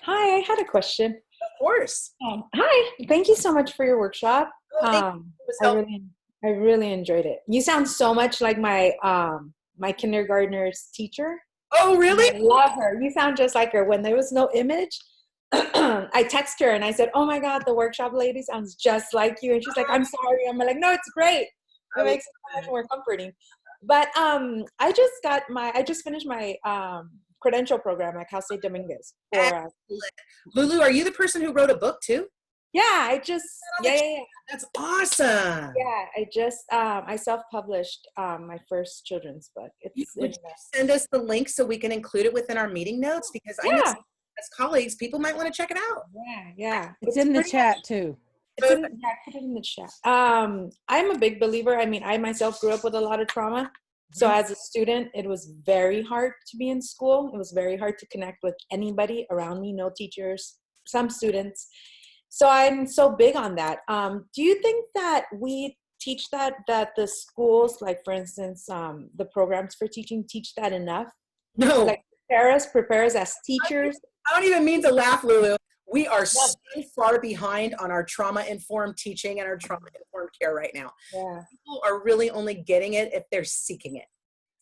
Hi, I had a question. Of course. Hi, thank you so much for your workshop. Oh, I really enjoyed it. You sound so much like my my kindergartner's teacher. Oh, really? I love her. You sound just like her. When there was no image, I texted her and I said, "Oh my God, the workshop lady sounds just like you." And she's like, "I'm sorry." I'm like, "No, it's great. It makes it so much more comforting." But I just finished my credential program at Cal State Dominguez. Lulu, are you the person who wrote a book too? Yeah, yeah. That's awesome. Yeah, I self-published my first children's book. Would you send us the link so we can include it within our meeting notes? Because I know as colleagues, people might want to check it out. Yeah. It's in the chat too. Put it in the chat. I'm a big believer. I mean, I myself grew up with a lot of trauma. So as a student, it was very hard to be in school. It was very hard to connect with anybody around me, no teachers, some students. So I'm so big on that. Do you think that we teach that the schools, like for instance, the programs for teaching teach that enough? No. Like prepare us as teachers? I don't even mean to laugh, Lulu. We are so far behind on our trauma-informed teaching and our trauma-informed care right now. Yeah. People are really only getting it if they're seeking it.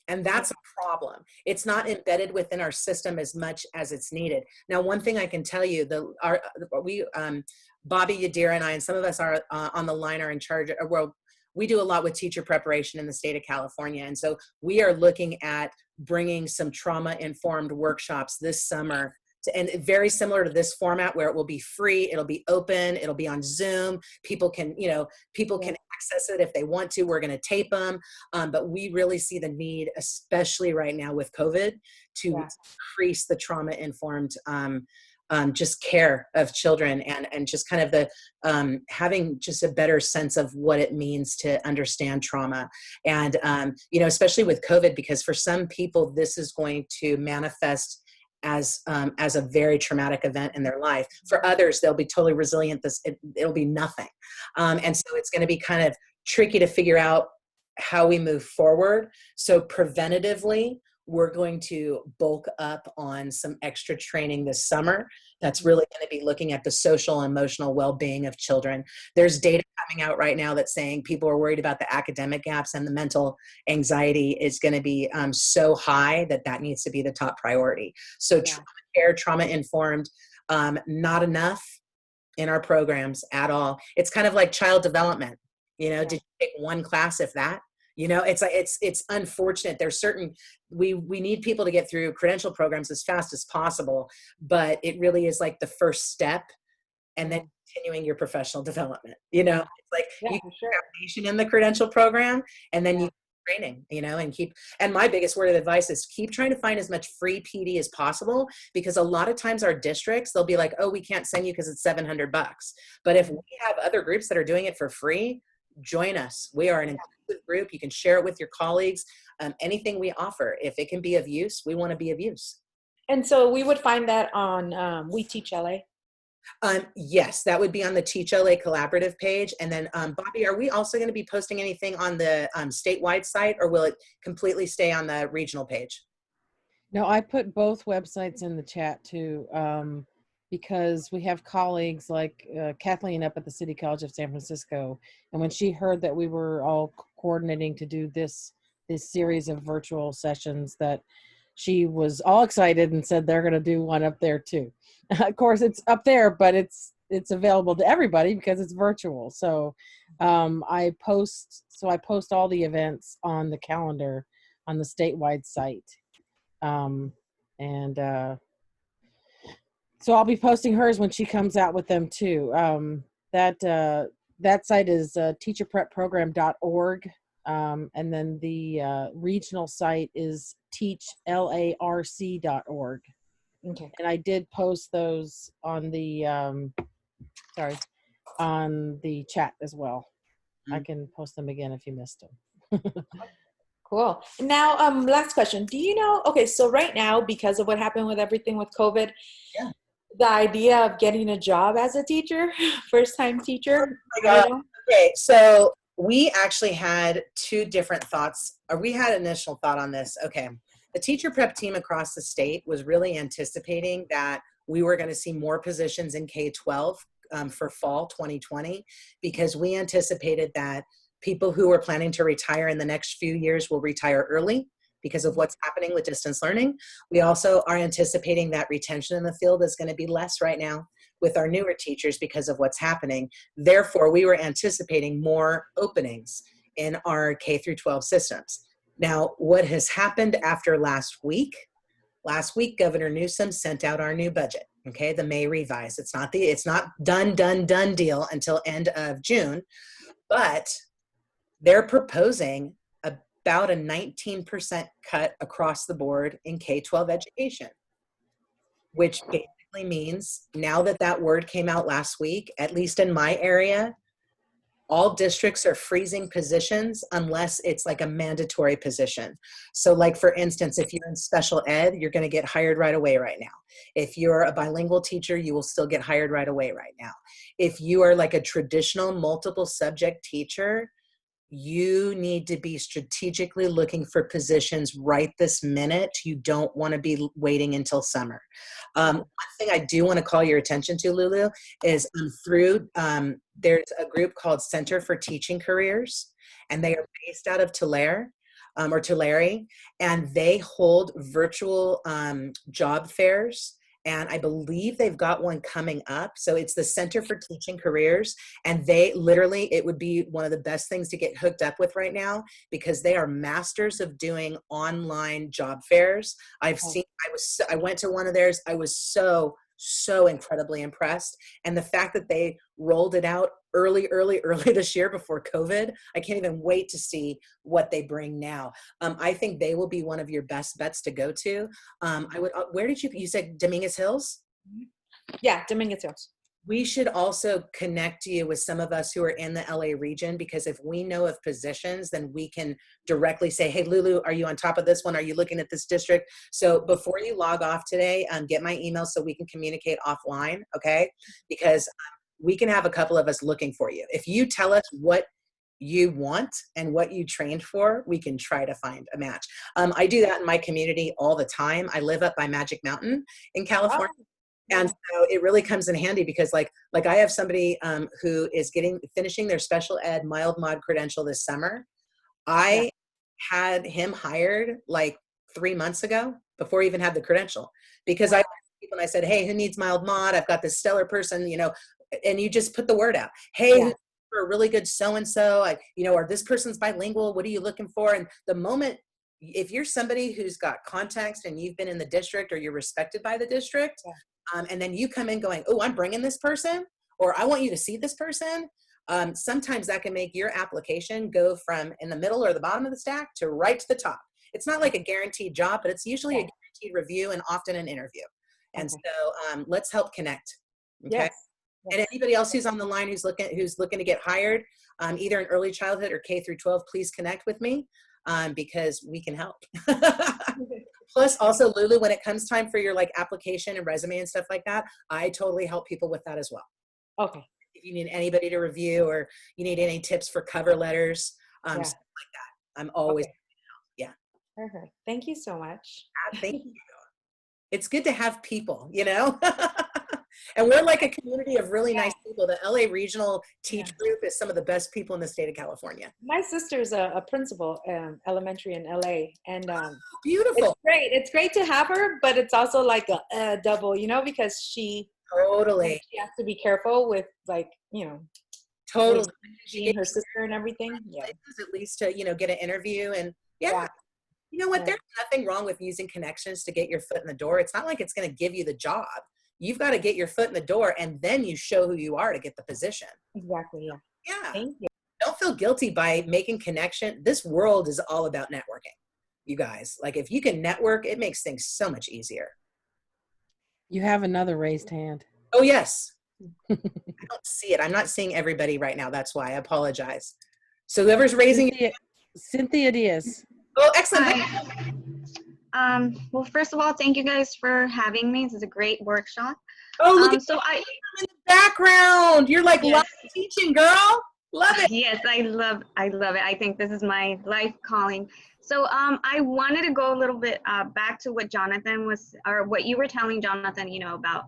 And that's a problem. It's not embedded within our system as much as it's needed. Now, one thing I can tell you, Bobby Yadira and I, and some of us are on the line, are in charge. Well, we do a lot with teacher preparation in the state of California. And so we are looking at bringing some trauma-informed workshops this summer, and very similar to this format, where it will be free, it'll be open, it'll be on Zoom. People can access it if they want to. We're going to tape them. But we really see the need, especially right now with COVID, to increase the trauma-informed just care of children, and just kind of the having just a better sense of what it means to understand trauma. And, especially with COVID, because for some people, this is going to manifest as a very traumatic event in their life. For others, they'll be totally resilient. It'll be nothing. And so it's going to be kind of tricky to figure out how we move forward. So preventatively, we're going to bulk up on some extra training this summer that's really going to be looking at the social and emotional well-being of children. There's data coming out right now that's saying people are worried about the academic gaps, and the mental anxiety is going to be so high that needs to be the top priority. So trauma care, trauma-informed, not enough in our programs at all. It's kind of like child development. Did you take one class, if that? It's unfortunate. There's certain, we need people to get through credential programs as fast as possible, but it really is like the first step, and then continuing your professional development. It's like you get foundation in the credential program, and then you training, and my biggest word of advice is keep trying to find as much free PD as possible, because a lot of times our districts, they'll be like, oh, we can't send you because it's $700. But if we have other groups that are doing it for free, join us. We are an inclusive group. You can share it with your colleagues. Anything we offer, if it can be of use, we want to be of use. And so we would find that on We Teach LA. Yes, that would be on the Teach LA collaborative page. And then, Bobby, are we also going to be posting anything on the statewide site, or will it completely stay on the regional page? No, I put both websites in the chat too, because we have colleagues like Kathleen up at the City College of San Francisco, and when she heard that we were all coordinating to do this series of virtual sessions, that she was all excited and said they're going to do one up there too. Of course, it's up there, but it's available to everybody because it's virtual. So I post all the events on the calendar on the statewide site. So I'll be posting hers when she comes out with them too. That site is teacherprepprogram.org. And then the regional site is teachlarc.org. Okay. And I did post those on the on the chat as well. I can post them again if you missed them. Cool. Now, last question. Do you know, okay, so right now, because of what happened with everything with COVID, Yeah. the idea of getting a job as a teacher, first-time teacher. Oh my God. Okay, so we actually had two different thoughts, or we had an initial thought on this. Okay, the teacher prep team across the state was really anticipating that we were going to see more positions in K-12 for fall 2020, because we anticipated that people who are planning to retire in the next few years will retire early because of what's happening with distance learning. We also are anticipating that retention in the field is going to be less right now with our newer teachers because of what's happening. Therefore, we were anticipating more openings in our K through 12 systems. Now, what has happened after last week? Last week, Governor Newsom sent out our new budget, okay, the May revise. It's not done deal until end of June, but they're proposing about a 19% cut across the board in K-12 education, which basically means, now that that word came out last week, at least in my area, all districts are freezing positions unless it's like a mandatory position. So like, for instance, if you're in special ed, you're going to get hired right away right now. If you're a bilingual teacher, you will still get hired right away right now. If you are like a traditional multiple subject teacher, you need to be strategically looking for positions right this minute. You don't want to be waiting until summer. One thing I do want to call your attention to, Lulu, is there's a group called Center for Teaching Careers, and they are based out of Tulare, or Tulare, and they hold virtual job fairs. And I believe they've got one coming up. So it's the Center for Teaching Careers. And they literally, it would be one of the best things to get hooked up with right now, because they are masters of doing online job fairs. I went to one of theirs. I was so incredibly impressed. And the fact that they rolled it out early this year before COVID, I can't even wait to see what they bring now. I think they will be one of your best bets to go to. Where did you said Dominguez Hills? Yeah, Dominguez Hills. We should also connect you with some of us who are in the LA region, because if we know of positions, then we can directly say, hey, Lulu, are you on top of this one? Are you looking at this district? So before you log off today, get my email so we can communicate offline, okay? Because we can have a couple of us looking for you. If you tell us what you want and what you trained for, we can try to find a match. I do that in my community all the time. I live up by Magic Mountain in California. Oh. And so it really comes in handy, because like I have somebody who is finishing their special ed mild mod credential this summer. I had him hired like 3 months ago before he even had the credential, because I went to people and I said, hey, who needs mild mod? I've got this stellar person, and you just put the word out. Hey, who's for a really good so-and-so, or this person's bilingual, what are you looking for? And the moment, if you're somebody who's got context and you've been in the district, or you're respected by the district, and then you come in going, oh, I'm bringing this person, or I want you to see this person, sometimes that can make your application go from in the middle or the bottom of the stack to right to the top. It's not like a guaranteed job, but it's usually a guaranteed review and often an interview. And so let's help connect. Okay. Yes. And anybody else who's on the line who's looking to get hired, either in early childhood or K through 12, please connect with me, because we can help. Plus also, Lulu, when it comes time for your like application and resume and stuff like that, I totally help people with that as well. Okay. If you need anybody to review or you need any tips for cover letters, Yeah. stuff like that, I'm always, Okay. yeah. Perfect. Thank you so much. Thank you. It's good to have people, you know? And we're like a community of really nice people. The LA Regional Teach Group is some of the best people in the state of California. My sister's a principal, elementary in LA, and beautiful. It's great. It's great to have her, but it's also like a double, you know, because she totally she has to be careful with, like, you know, totally being her sister and everything. Yeah, at least to, you know, get an interview. And yeah. You know what? There's nothing wrong with using connections to get your foot in the door. It's not like it's going to give you the job. You've got to get your foot in the door, and then you show who you are to get the position. Exactly. Yeah. Yeah. Thank you. Don't feel guilty by making connection. This world is all about networking, you guys. Like, if you can network, it makes things so much easier. You have another raised hand. Oh, yes. I don't see it. I'm not seeing everybody right now. That's why I apologize. So whoever's raising Cynthia Diaz. Oh, excellent. Hi. Well, first of all, thank you guys for having me. This is a great workshop. Oh, look at so you in the background. You're like live teaching, girl. Love it. Yes, I love it. I think this is my life calling. So I wanted to go a little bit back to what Jonathan was, or what you were telling Jonathan, you know, about,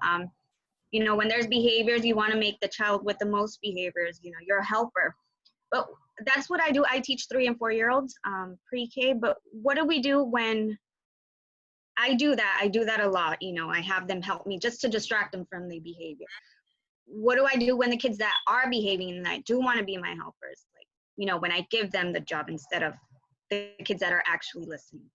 you know, when there's behaviors, you want to make the child with the most behaviors, you know, you're a helper. But that's what I do. I teach 3 and 4 year olds, pre-K. But what do we do when I do that? I do that a lot. You know, I have them help me just to distract them from the behavior. What do I do when the kids that are behaving and that do want to be my helpers, like, you know, when I give them the job instead of the kids that are actually listening?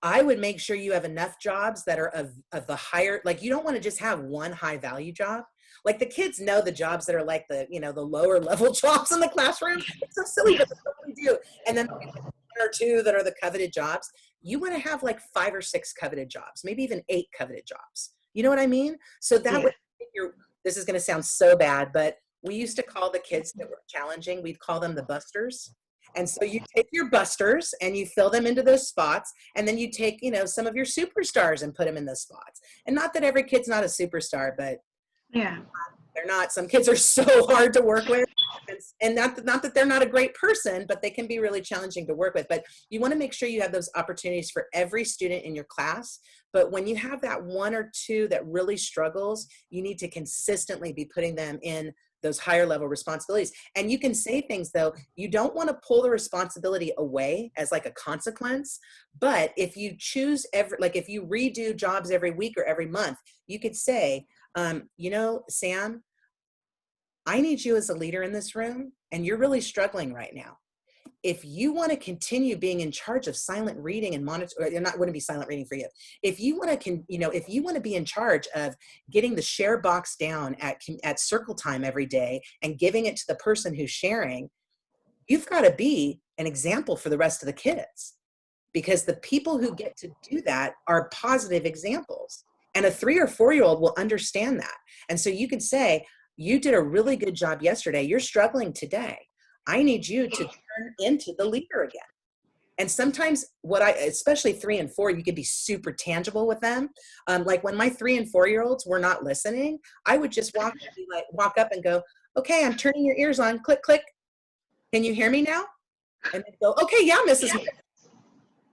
I would make sure you have enough jobs that are of the higher, like, you don't want to just have one high value job. Like, the kids know the jobs that are like the, you know, the lower level jobs in the classroom. It's so silly, but that's what we do. And then 1 or 2 that are the coveted jobs. You want to have like 5 or 6 coveted jobs, maybe even 8 coveted jobs. You know what I mean? So that would, this is going to sound so bad, but we used to call the kids that were challenging, we'd call them the busters. And so you take your busters and you fill them into those spots, and then you take, you know, some of your superstars and put them in those spots. And not that every kid's not a superstar, but yeah, they're not. Some kids are so hard to work with, and not that they're not a great person, but they can be really challenging to work with. But you want to make sure you have those opportunities for every student in your class. But when you have that 1 or 2 that really struggles, you need to consistently be putting them in those higher level responsibilities. And you can say things, though, you don't want to pull the responsibility away as like a consequence. But if you choose if you redo jobs every week or every month, you could say, you know, Sam, I need you as a leader in this room, and you're really struggling right now. If you want to continue being in charge of silent reading and monitor, or not, wouldn't be silent reading for you. If you want to, you know, if you want to be in charge of getting the share box down at circle time every day and giving it to the person who's sharing, you've got to be an example for the rest of the kids, because the people who get to do that are positive examples. And a 3 or 4 year old will understand that. And so you could say, you did a really good job yesterday. You're struggling today. I need you to turn into the leader again. And sometimes especially 3 and 4, you could be super tangible with them. Like when my 3 and 4 year olds were not listening, I would just walk up and go, okay, I'm turning your ears on, click, click. Can you hear me now? And they'd go, okay, yeah, Mrs. Smith.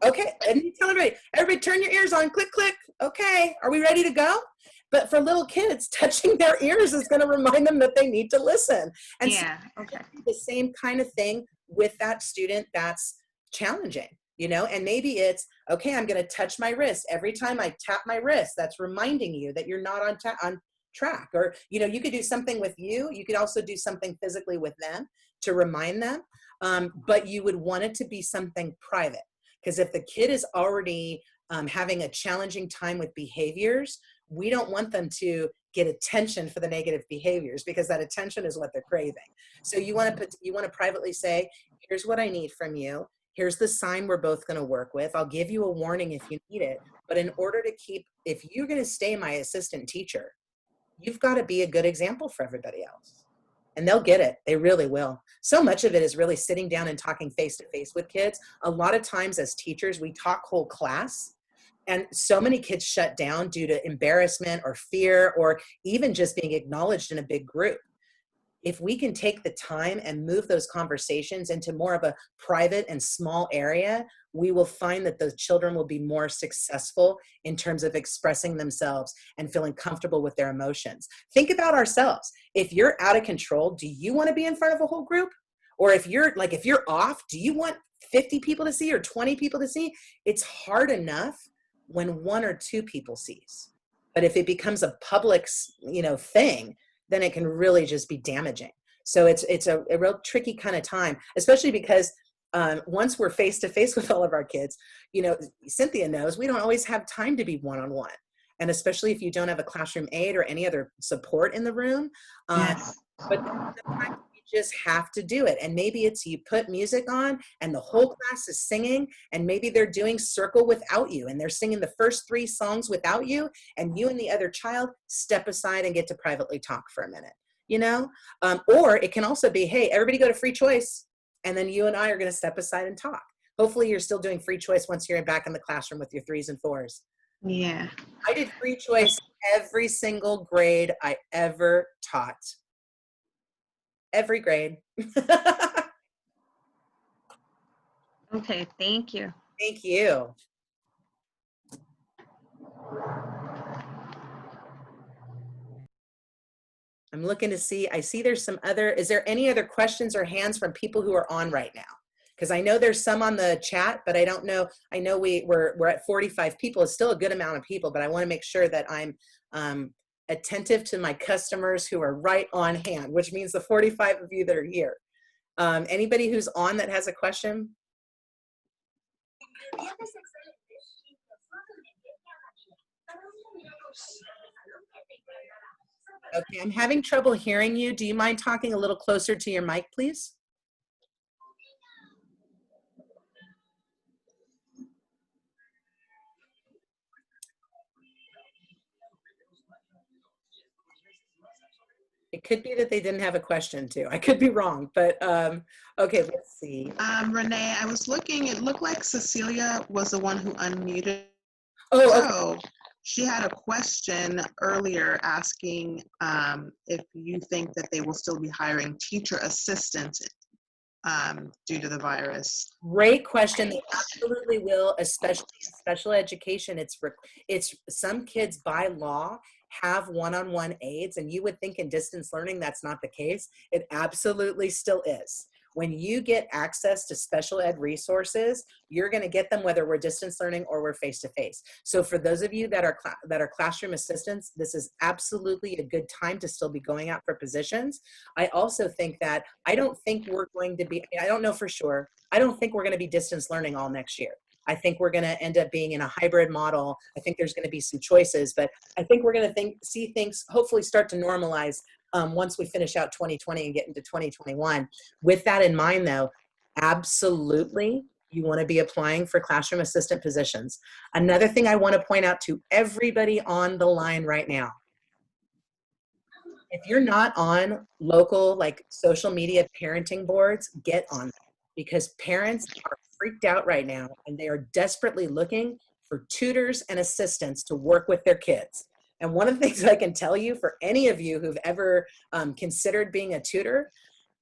Okay, and you tell everybody turn your ears on, click, click. Okay, are we ready to go? But for little kids, touching their ears is going to remind them that they need to listen. And yeah, okay. The same kind of thing with that student that's challenging, you know, and maybe it's, okay, I'm going to touch my wrist. Every time I tap my wrist, that's reminding you that you're not on track. Or, you know, you could do something with you. You could also do something physically with them to remind them. But you would want it to be something private. Because if the kid is already having a challenging time with behaviors, we don't want them to get attention for the negative behaviors, because that attention is what they're craving. So you want to privately say, here's what I need from you. Here's the sign we're both going to work with. I'll give you a warning if you need it. But in order to if you're going to stay my assistant teacher, you've got to be a good example for everybody else. And they'll get it. They really will. So much of it is really sitting down and talking face to face with kids. A lot of times as teachers, we talk whole class, And so many kids shut down due to embarrassment or fear, or even just being acknowledged in a big group. If we can take the time and move those conversations into more of a private and small area, we will find that those children will be more successful in terms of expressing themselves and feeling comfortable with their emotions. Think about ourselves. If you're out of control, do you want to be in front of a whole group? Or if you're off, do you want 50 people to see or 20 people to see? It's hard enough when 1 or 2 people sees. But if it becomes a public, thing, then it can really just be damaging. So it's a real tricky kind of time, especially because once we're face to face with all of our kids, Cynthia knows we don't always have time to be one-on-one. And especially if you don't have a classroom aide or any other support in the room. Yes. But sometimes you just have to do it. And maybe it's you put music on and the whole class is singing, and maybe they're doing circle without you and they're singing the first 3 songs without you, and you and the other child step aside and get to privately talk for a minute, or it can also be, hey, everybody go to free choice, and then you and I are going to step aside and talk. Hopefully you're still doing free choice once you're back in the classroom with your 3s and 4s. Yeah. I did free choice every single grade I ever taught. Every grade. Okay, thank you. Thank you. I'm looking to see, I see there's some other, is there any other questions or hands from people who are on right now? Because I know there's some on the chat, but I don't know. I know we're at 45 people. It's still a good amount of people, but I want to make sure that I'm attentive to my customers who are right on hand, which means the 45 of you that are here. Anybody who's on that has a question? Okay, I'm having trouble hearing you. Do you mind talking a little closer to your mic, please? It could be that they didn't have a question too. I could be wrong, but okay, let's see. Renee, I was looking, it looked like Cecilia was the one who unmuted. Oh, okay. She had a question earlier asking if you think that they will still be hiring teacher assistants due to the virus. Great question. They absolutely will, especially in special education. It's some kids by law have one-on-one aides, and you would think in distance learning that's not the case. It absolutely still is. When you get access to special ed resources, you're going to get them whether we're distance learning or we're face-to-face. So for those of you that are classroom assistants, this is absolutely a good time to still be going out for positions. I also think that I don't know for sure, I don't think we're going to be distance learning all next year. I think we're going to end up being in a hybrid model. I think there's going to be some choices, but I think we're going to see things hopefully start to normalize once we finish out 2020 and get into 2021. With that in mind, though, absolutely, you want to be applying for classroom assistant positions. Another thing I want to point out to everybody on the line right now, if you're not on local, like social media parenting boards, get on them, because parents are freaked out right now and they are desperately looking for tutors and assistants to work with their kids. And one of the things I can tell you for any of you who've ever considered being a tutor,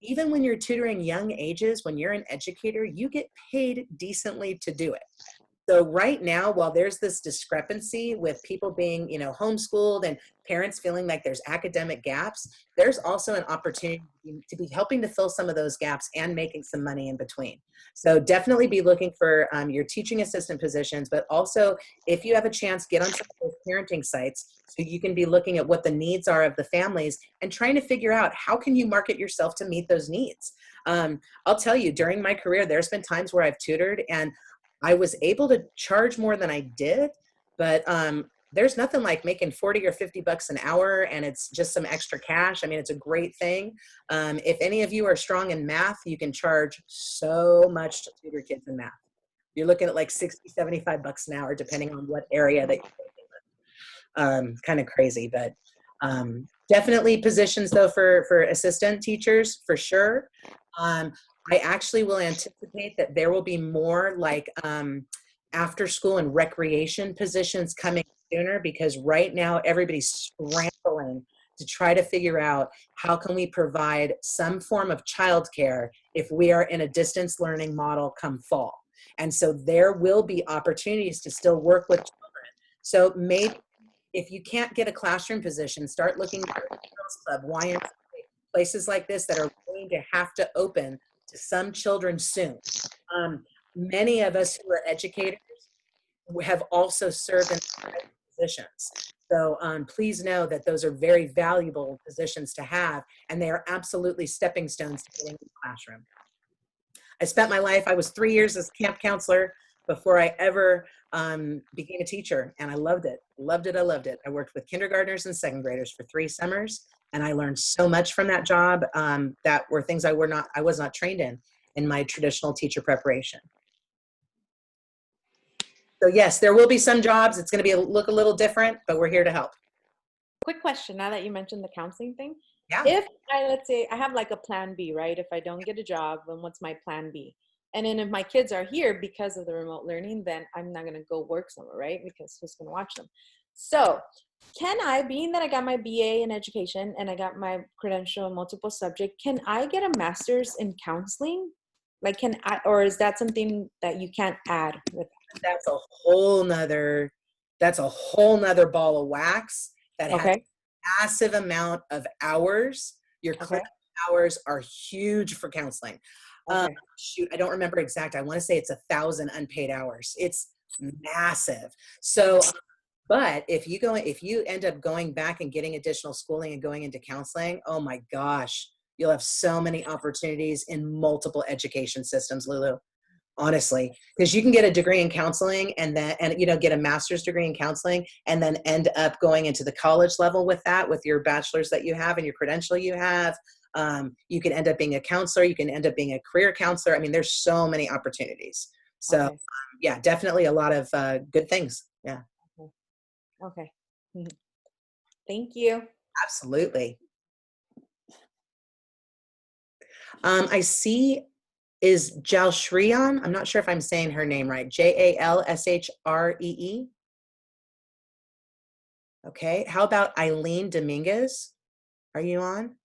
even when you're tutoring young ages, when you're an educator, you get paid decently to do it. So right now, while there's this discrepancy with people being, homeschooled and parents feeling like there's academic gaps, there's also an opportunity to be helping to fill some of those gaps and making some money in between. So definitely be looking for your teaching assistant positions, but also if you have a chance, get on some of those parenting sites so you can be looking at what the needs are of the families and trying to figure out how can you market yourself to meet those needs. I'll tell you, during my career, there's been times where I've tutored and I was able to charge more than I did, but there's nothing like making 40 or 50 bucks an hour and it's just some extra cash. I mean, it's a great thing. If any of you are strong in math, you can charge so much to tutor kids in math. You're looking at like 60, 75 bucks an hour, depending on what area that you're in. Kind of crazy, but definitely positions though for assistant teachers for sure. I actually will anticipate that there will be more like after school and recreation positions coming sooner, because right now everybody's scrambling to try to figure out how can we provide some form of childcare if we are in a distance learning model come fall. And so there will be opportunities to still work with children. So maybe if you can't get a classroom position, start looking at Girls Club, YMCA, places like this that are going to have to open to some children soon. Many of us who are educators have also served in positions. So please know that those are very valuable positions to have, and they are absolutely stepping stones to getting in the classroom. I spent my life, I was 3 years as camp counselor before I ever became a teacher, and I loved it. Loved it, I loved it. I worked with kindergartners and second graders for 3 summers, and I learned so much from that job that were things I was not trained in my traditional teacher preparation. So yes, there will be some jobs. It's going to look a little different, but we're here to help. Quick question, now that you mentioned the counseling thing. Yeah. If let's say I have like a plan B, right? If I don't get a job, then what's my plan B? And then if my kids are here because of the remote learning, then I'm not going to go work somewhere, right? Because who's going to watch them? So can I, being that I got my BA in education and I got my credential in multiple subject, can I get a master's in counseling? Like or is that something that you can't add with that? That's a whole nother ball of wax that has a massive amount of hours. Your clinical hours are huge for counseling. Shoot, I don't remember exact. I want to say it's 1,000 unpaid hours. It's massive. So, but if you end up going back and getting additional schooling and going into counseling, oh my gosh, you'll have so many opportunities in multiple education systems, Lulu. Honestly, because you can get a degree in counseling and get a master's degree in counseling and then end up going into the college level with that, with your bachelor's that you have and your credential you have. You can end up being a counselor. You can end up being a career counselor. I mean, there's so many opportunities. So yeah, definitely a lot of good things. Yeah. Okay. Thank you. Absolutely. I see is Jalshreen. I'm not sure if I'm saying her name right. Jalshree. Okay. How about Eileen Dominguez? Are you on?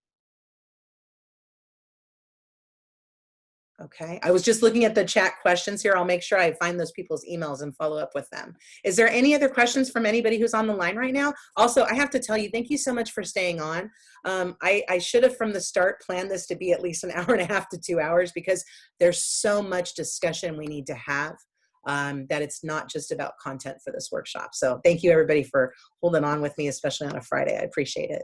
Okay. I was just looking at the chat questions here. I'll make sure I find those people's emails and follow up with them. Is there any other questions from anybody who's on the line right now? Also, I have to tell you, thank you so much for staying on. I should have from the start planned this to be at least 1.5 hours to 2 hours because there's so much discussion we need to have that it's not just about content for this workshop. So thank you everybody for holding on with me, especially on a Friday. I appreciate it.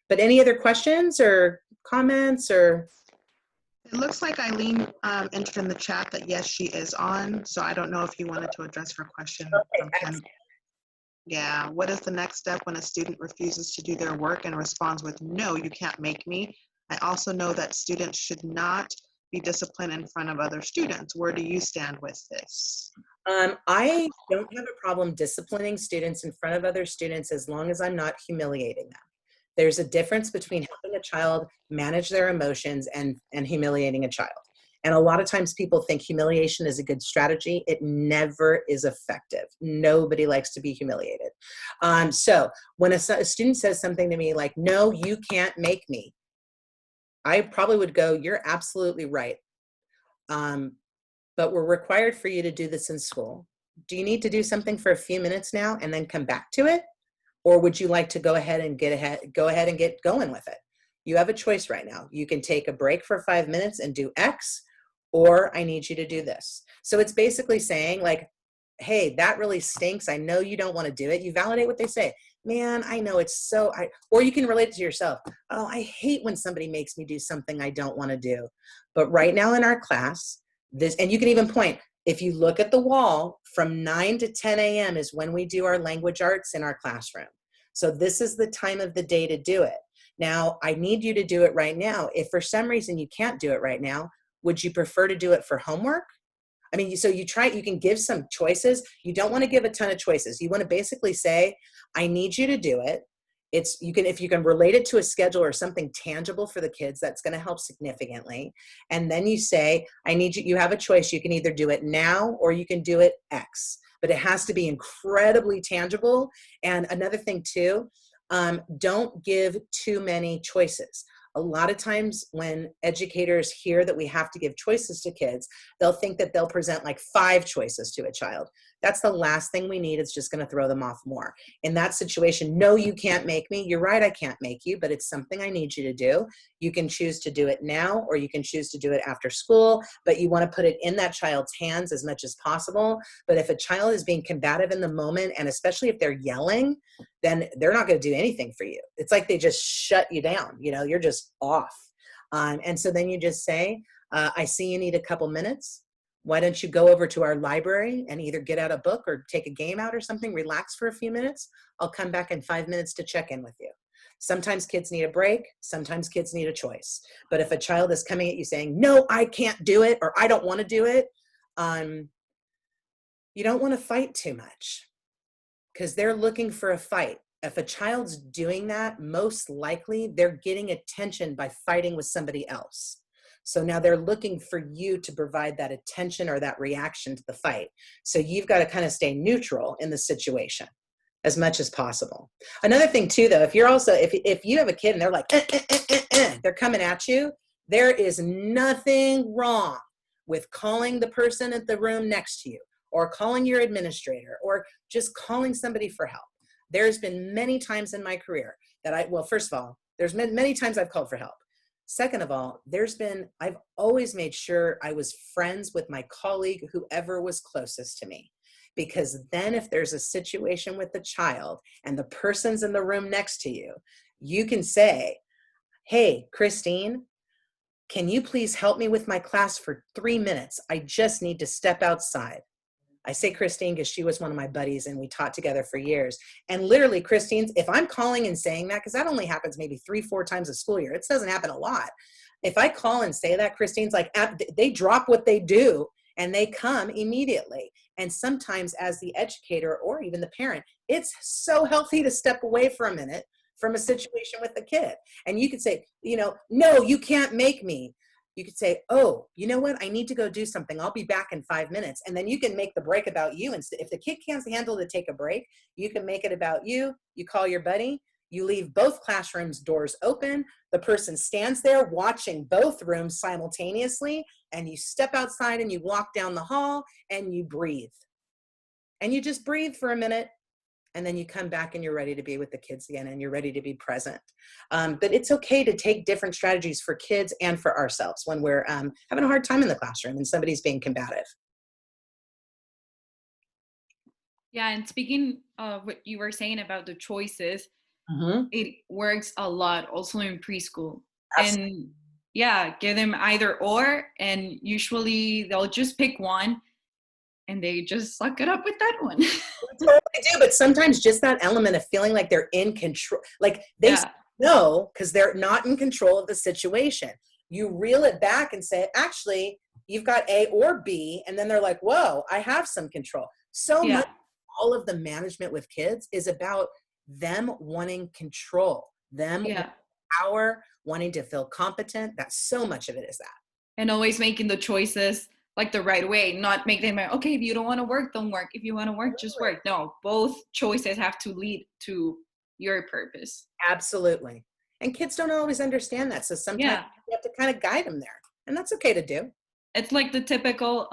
But any other questions or comments or? It looks like Eileen entered in the chat that yes, she is on. So I don't know if you wanted to address her question. Okay, yeah. What is the next step when a student refuses to do their work and responds with, no, you can't make me? I also know that students should not be disciplined in front of other students. Where do you stand with this? I don't have a problem disciplining students in front of other students as long as I'm not humiliating them. There's a difference between helping a child manage their emotions and humiliating a child. And a lot of times people think humiliation is a good strategy. It never is effective. Nobody likes to be humiliated. So when a student says something to me like, no, you can't make me, I probably would go, you're absolutely right. But we're required for you to do this in school. Do you need to do something for a few minutes now and then come back to it? Or would you like to go ahead and get going with it? You have a choice right now. You can take a break for 5 minutes and do X, or I need you to do this. So it's basically saying like, hey, that really stinks. I know you don't want to do it. You validate what they say. Man, I know it's so, or you can relate it to yourself. Oh, I hate when somebody makes me do something I don't want to do. But right now in our class, and you can even point, if you look at the wall, from 9 to 10 a.m. is when we do our language arts in our classroom. So this is the time of the day to do it. Now, I need you to do it right now. If for some reason you can't do it right now, would you prefer to do it for homework? I mean, so you can give some choices. You don't want to give a ton of choices. You want to basically say, I need you to do it. if you can relate it to a schedule or something tangible for the kids, that's going to help significantly. And then you say, you have a choice. You can either do it now or you can do it X, but it has to be incredibly tangible. And another thing too, don't give too many choices. A lot of times when educators hear that we have to give choices to kids, they'll think that they'll present like 5 choices to a child. That's the last thing we need. It's just going to throw them off more. In that situation, no, you can't make me. You're right, I can't make you, but it's something I need you to do. You can choose to do it now, or you can choose to do it after school, but you want to put it in that child's hands as much as possible. But if a child is being combative in the moment, and especially if they're yelling, then they're not going to do anything for you. It's like they just shut you down. You're just off. And so then you just say, I see you need a couple minutes. Why don't you go over to our library and either get out a book or take a game out or something, relax for a few minutes. I'll come back in 5 minutes to check in with you. Sometimes kids need a break. Sometimes kids need a choice. But if a child is coming at you saying, no, I can't do it, or I don't want to do it, you don't want to fight too much because they're looking for a fight. If a child's doing that, most likely they're getting attention by fighting with somebody else. So now they're looking for you to provide that attention or that reaction to the fight. So you've got to kind of stay neutral in the situation as much as possible. Another thing too, though, if you have a kid and they're like, they're coming at you, there is nothing wrong with calling the person at the room next to you, or calling your administrator, or just calling somebody for help. There's been many times in my career that first of all, there's been many times I've called for help. Second of all, I've always made sure I was friends with my colleague, whoever was closest to me. Because then if there's a situation with the child and the person's in the room next to you, you can say, hey, Christine, can you please help me with my class for 3 minutes? I just need to step outside. I say Christine because she was one of my buddies and we taught together for years. And literally, Christine's, if I'm calling and saying that, because that only happens maybe 3-4 times a school year, it doesn't happen a lot. If I call and say that, Christine's like, they drop what they do and they come immediately. And sometimes as the educator or even the parent, it's so healthy to step away for a minute from a situation with the kid. And you could say, no, you can't make me. You could say, oh, you know what? I need to go do something. I'll be back in 5 minutes. And then you can make the break about you. And if the kid can't handle to take a break, you can make it about you. You call your buddy. You leave both classrooms doors open. The person stands there watching both rooms simultaneously. And you step outside and you walk down the hall and you breathe. And you just breathe for a minute. And then you come back and you're ready to be with the kids again and you're ready to be present. But it's okay to take different strategies for kids and for ourselves when we're having a hard time in the classroom and somebody's being combative. Yeah, and speaking of what you were saying about the choices, Mm-hmm. it works a lot also in preschool. Absolutely. And yeah, give them either or, and usually they'll just pick one and they just suck it up with that one. We totally do, but sometimes just that element of feeling like they're in control, like they know because they're not in control of the situation. You reel it back and say, actually, you've got A or B, and then they're like, whoa, I have some control. So much, all of the management with kids is about them wanting control, them wanting power, wanting to feel competent. That's so much of it is that. And always making the choices like the right way, not make them like, okay, if you don't want to work, don't work. If you want to work, just work. No, both choices have to lead to your purpose. Absolutely. And kids don't always understand that. So sometimes you have to kind of guide them there. And that's okay to do. It's like the typical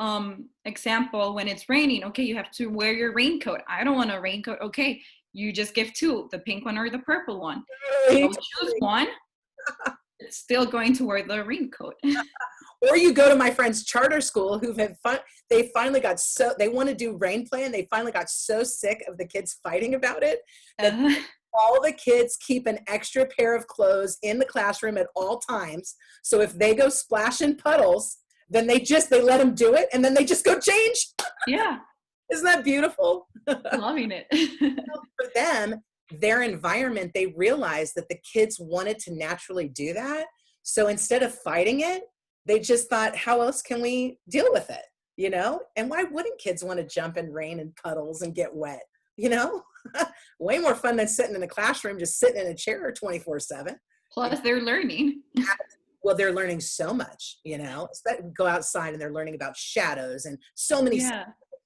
example when it's raining. Okay, you have to wear your raincoat. I don't want a raincoat. Okay, you just give 2, the pink one or the purple one. So choose one. It's still going to wear the raincoat. Or you go to my friend's charter school they finally got they want to do rain play and they finally got so sick of the kids fighting about it that all the kids keep an extra pair of clothes in the classroom at all times. So if they go splash in puddles, then they let them do it and then they just go change. Yeah. Isn't that beautiful? Loving it. For them, their environment, they realized that the kids wanted to naturally do that. So instead of fighting it, they just thought, how else can we deal with it? And why wouldn't kids want to jump in rain and puddles and get wet? you know? Way more fun than sitting in a classroom, just sitting in a chair 24/7. Plus they're learning. Well, they're learning so much, you know, go outside and they're learning about shadows and so many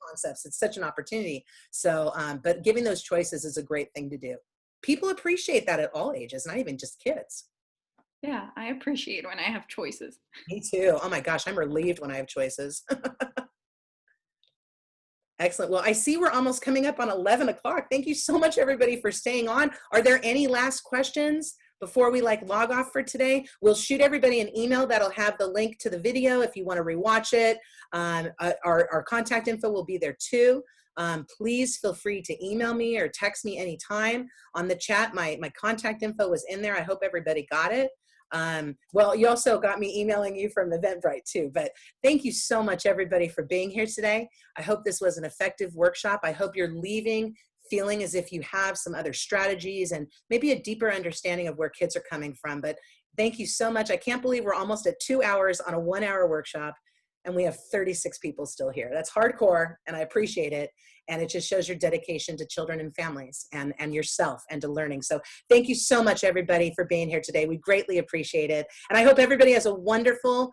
concepts. It's such an opportunity. So, but giving those choices is a great thing to do. People appreciate that at all ages, not even just kids. Yeah, I appreciate when I have choices. Me too. Oh my gosh, I'm relieved when I have choices. Excellent. Well, I see we're almost coming up on 11 o'clock. Thank you so much, everybody, for staying on. Are there any last questions before we log off for today? We'll shoot everybody an email that'll have the link to the video if you want to rewatch it. Our contact info will be there too. Please feel free to email me or text me anytime. On the chat, my contact info was in there. I hope everybody got it. Well, you also got me emailing you from Eventbrite too, but thank you so much, everybody, for being here today. I hope this was an effective workshop. I hope you're leaving feeling as if you have some other strategies and maybe a deeper understanding of where kids are coming from. But thank you so much. I can't believe we're almost at 2 hours on a 1 hour workshop and we have 36 people still here. That's hardcore and I appreciate it. And it just shows your dedication to children and families and yourself and to learning. So thank you so much, everybody, for being here today. We greatly appreciate it. And I hope everybody has a wonderful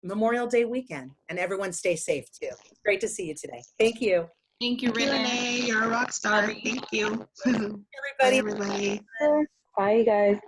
Memorial Day weekend and everyone stay safe too. Great to see you today. Thank you. Thank you, Renee. You're a rock star. Thank you. Everybody. Bye, everybody. Bye, guys.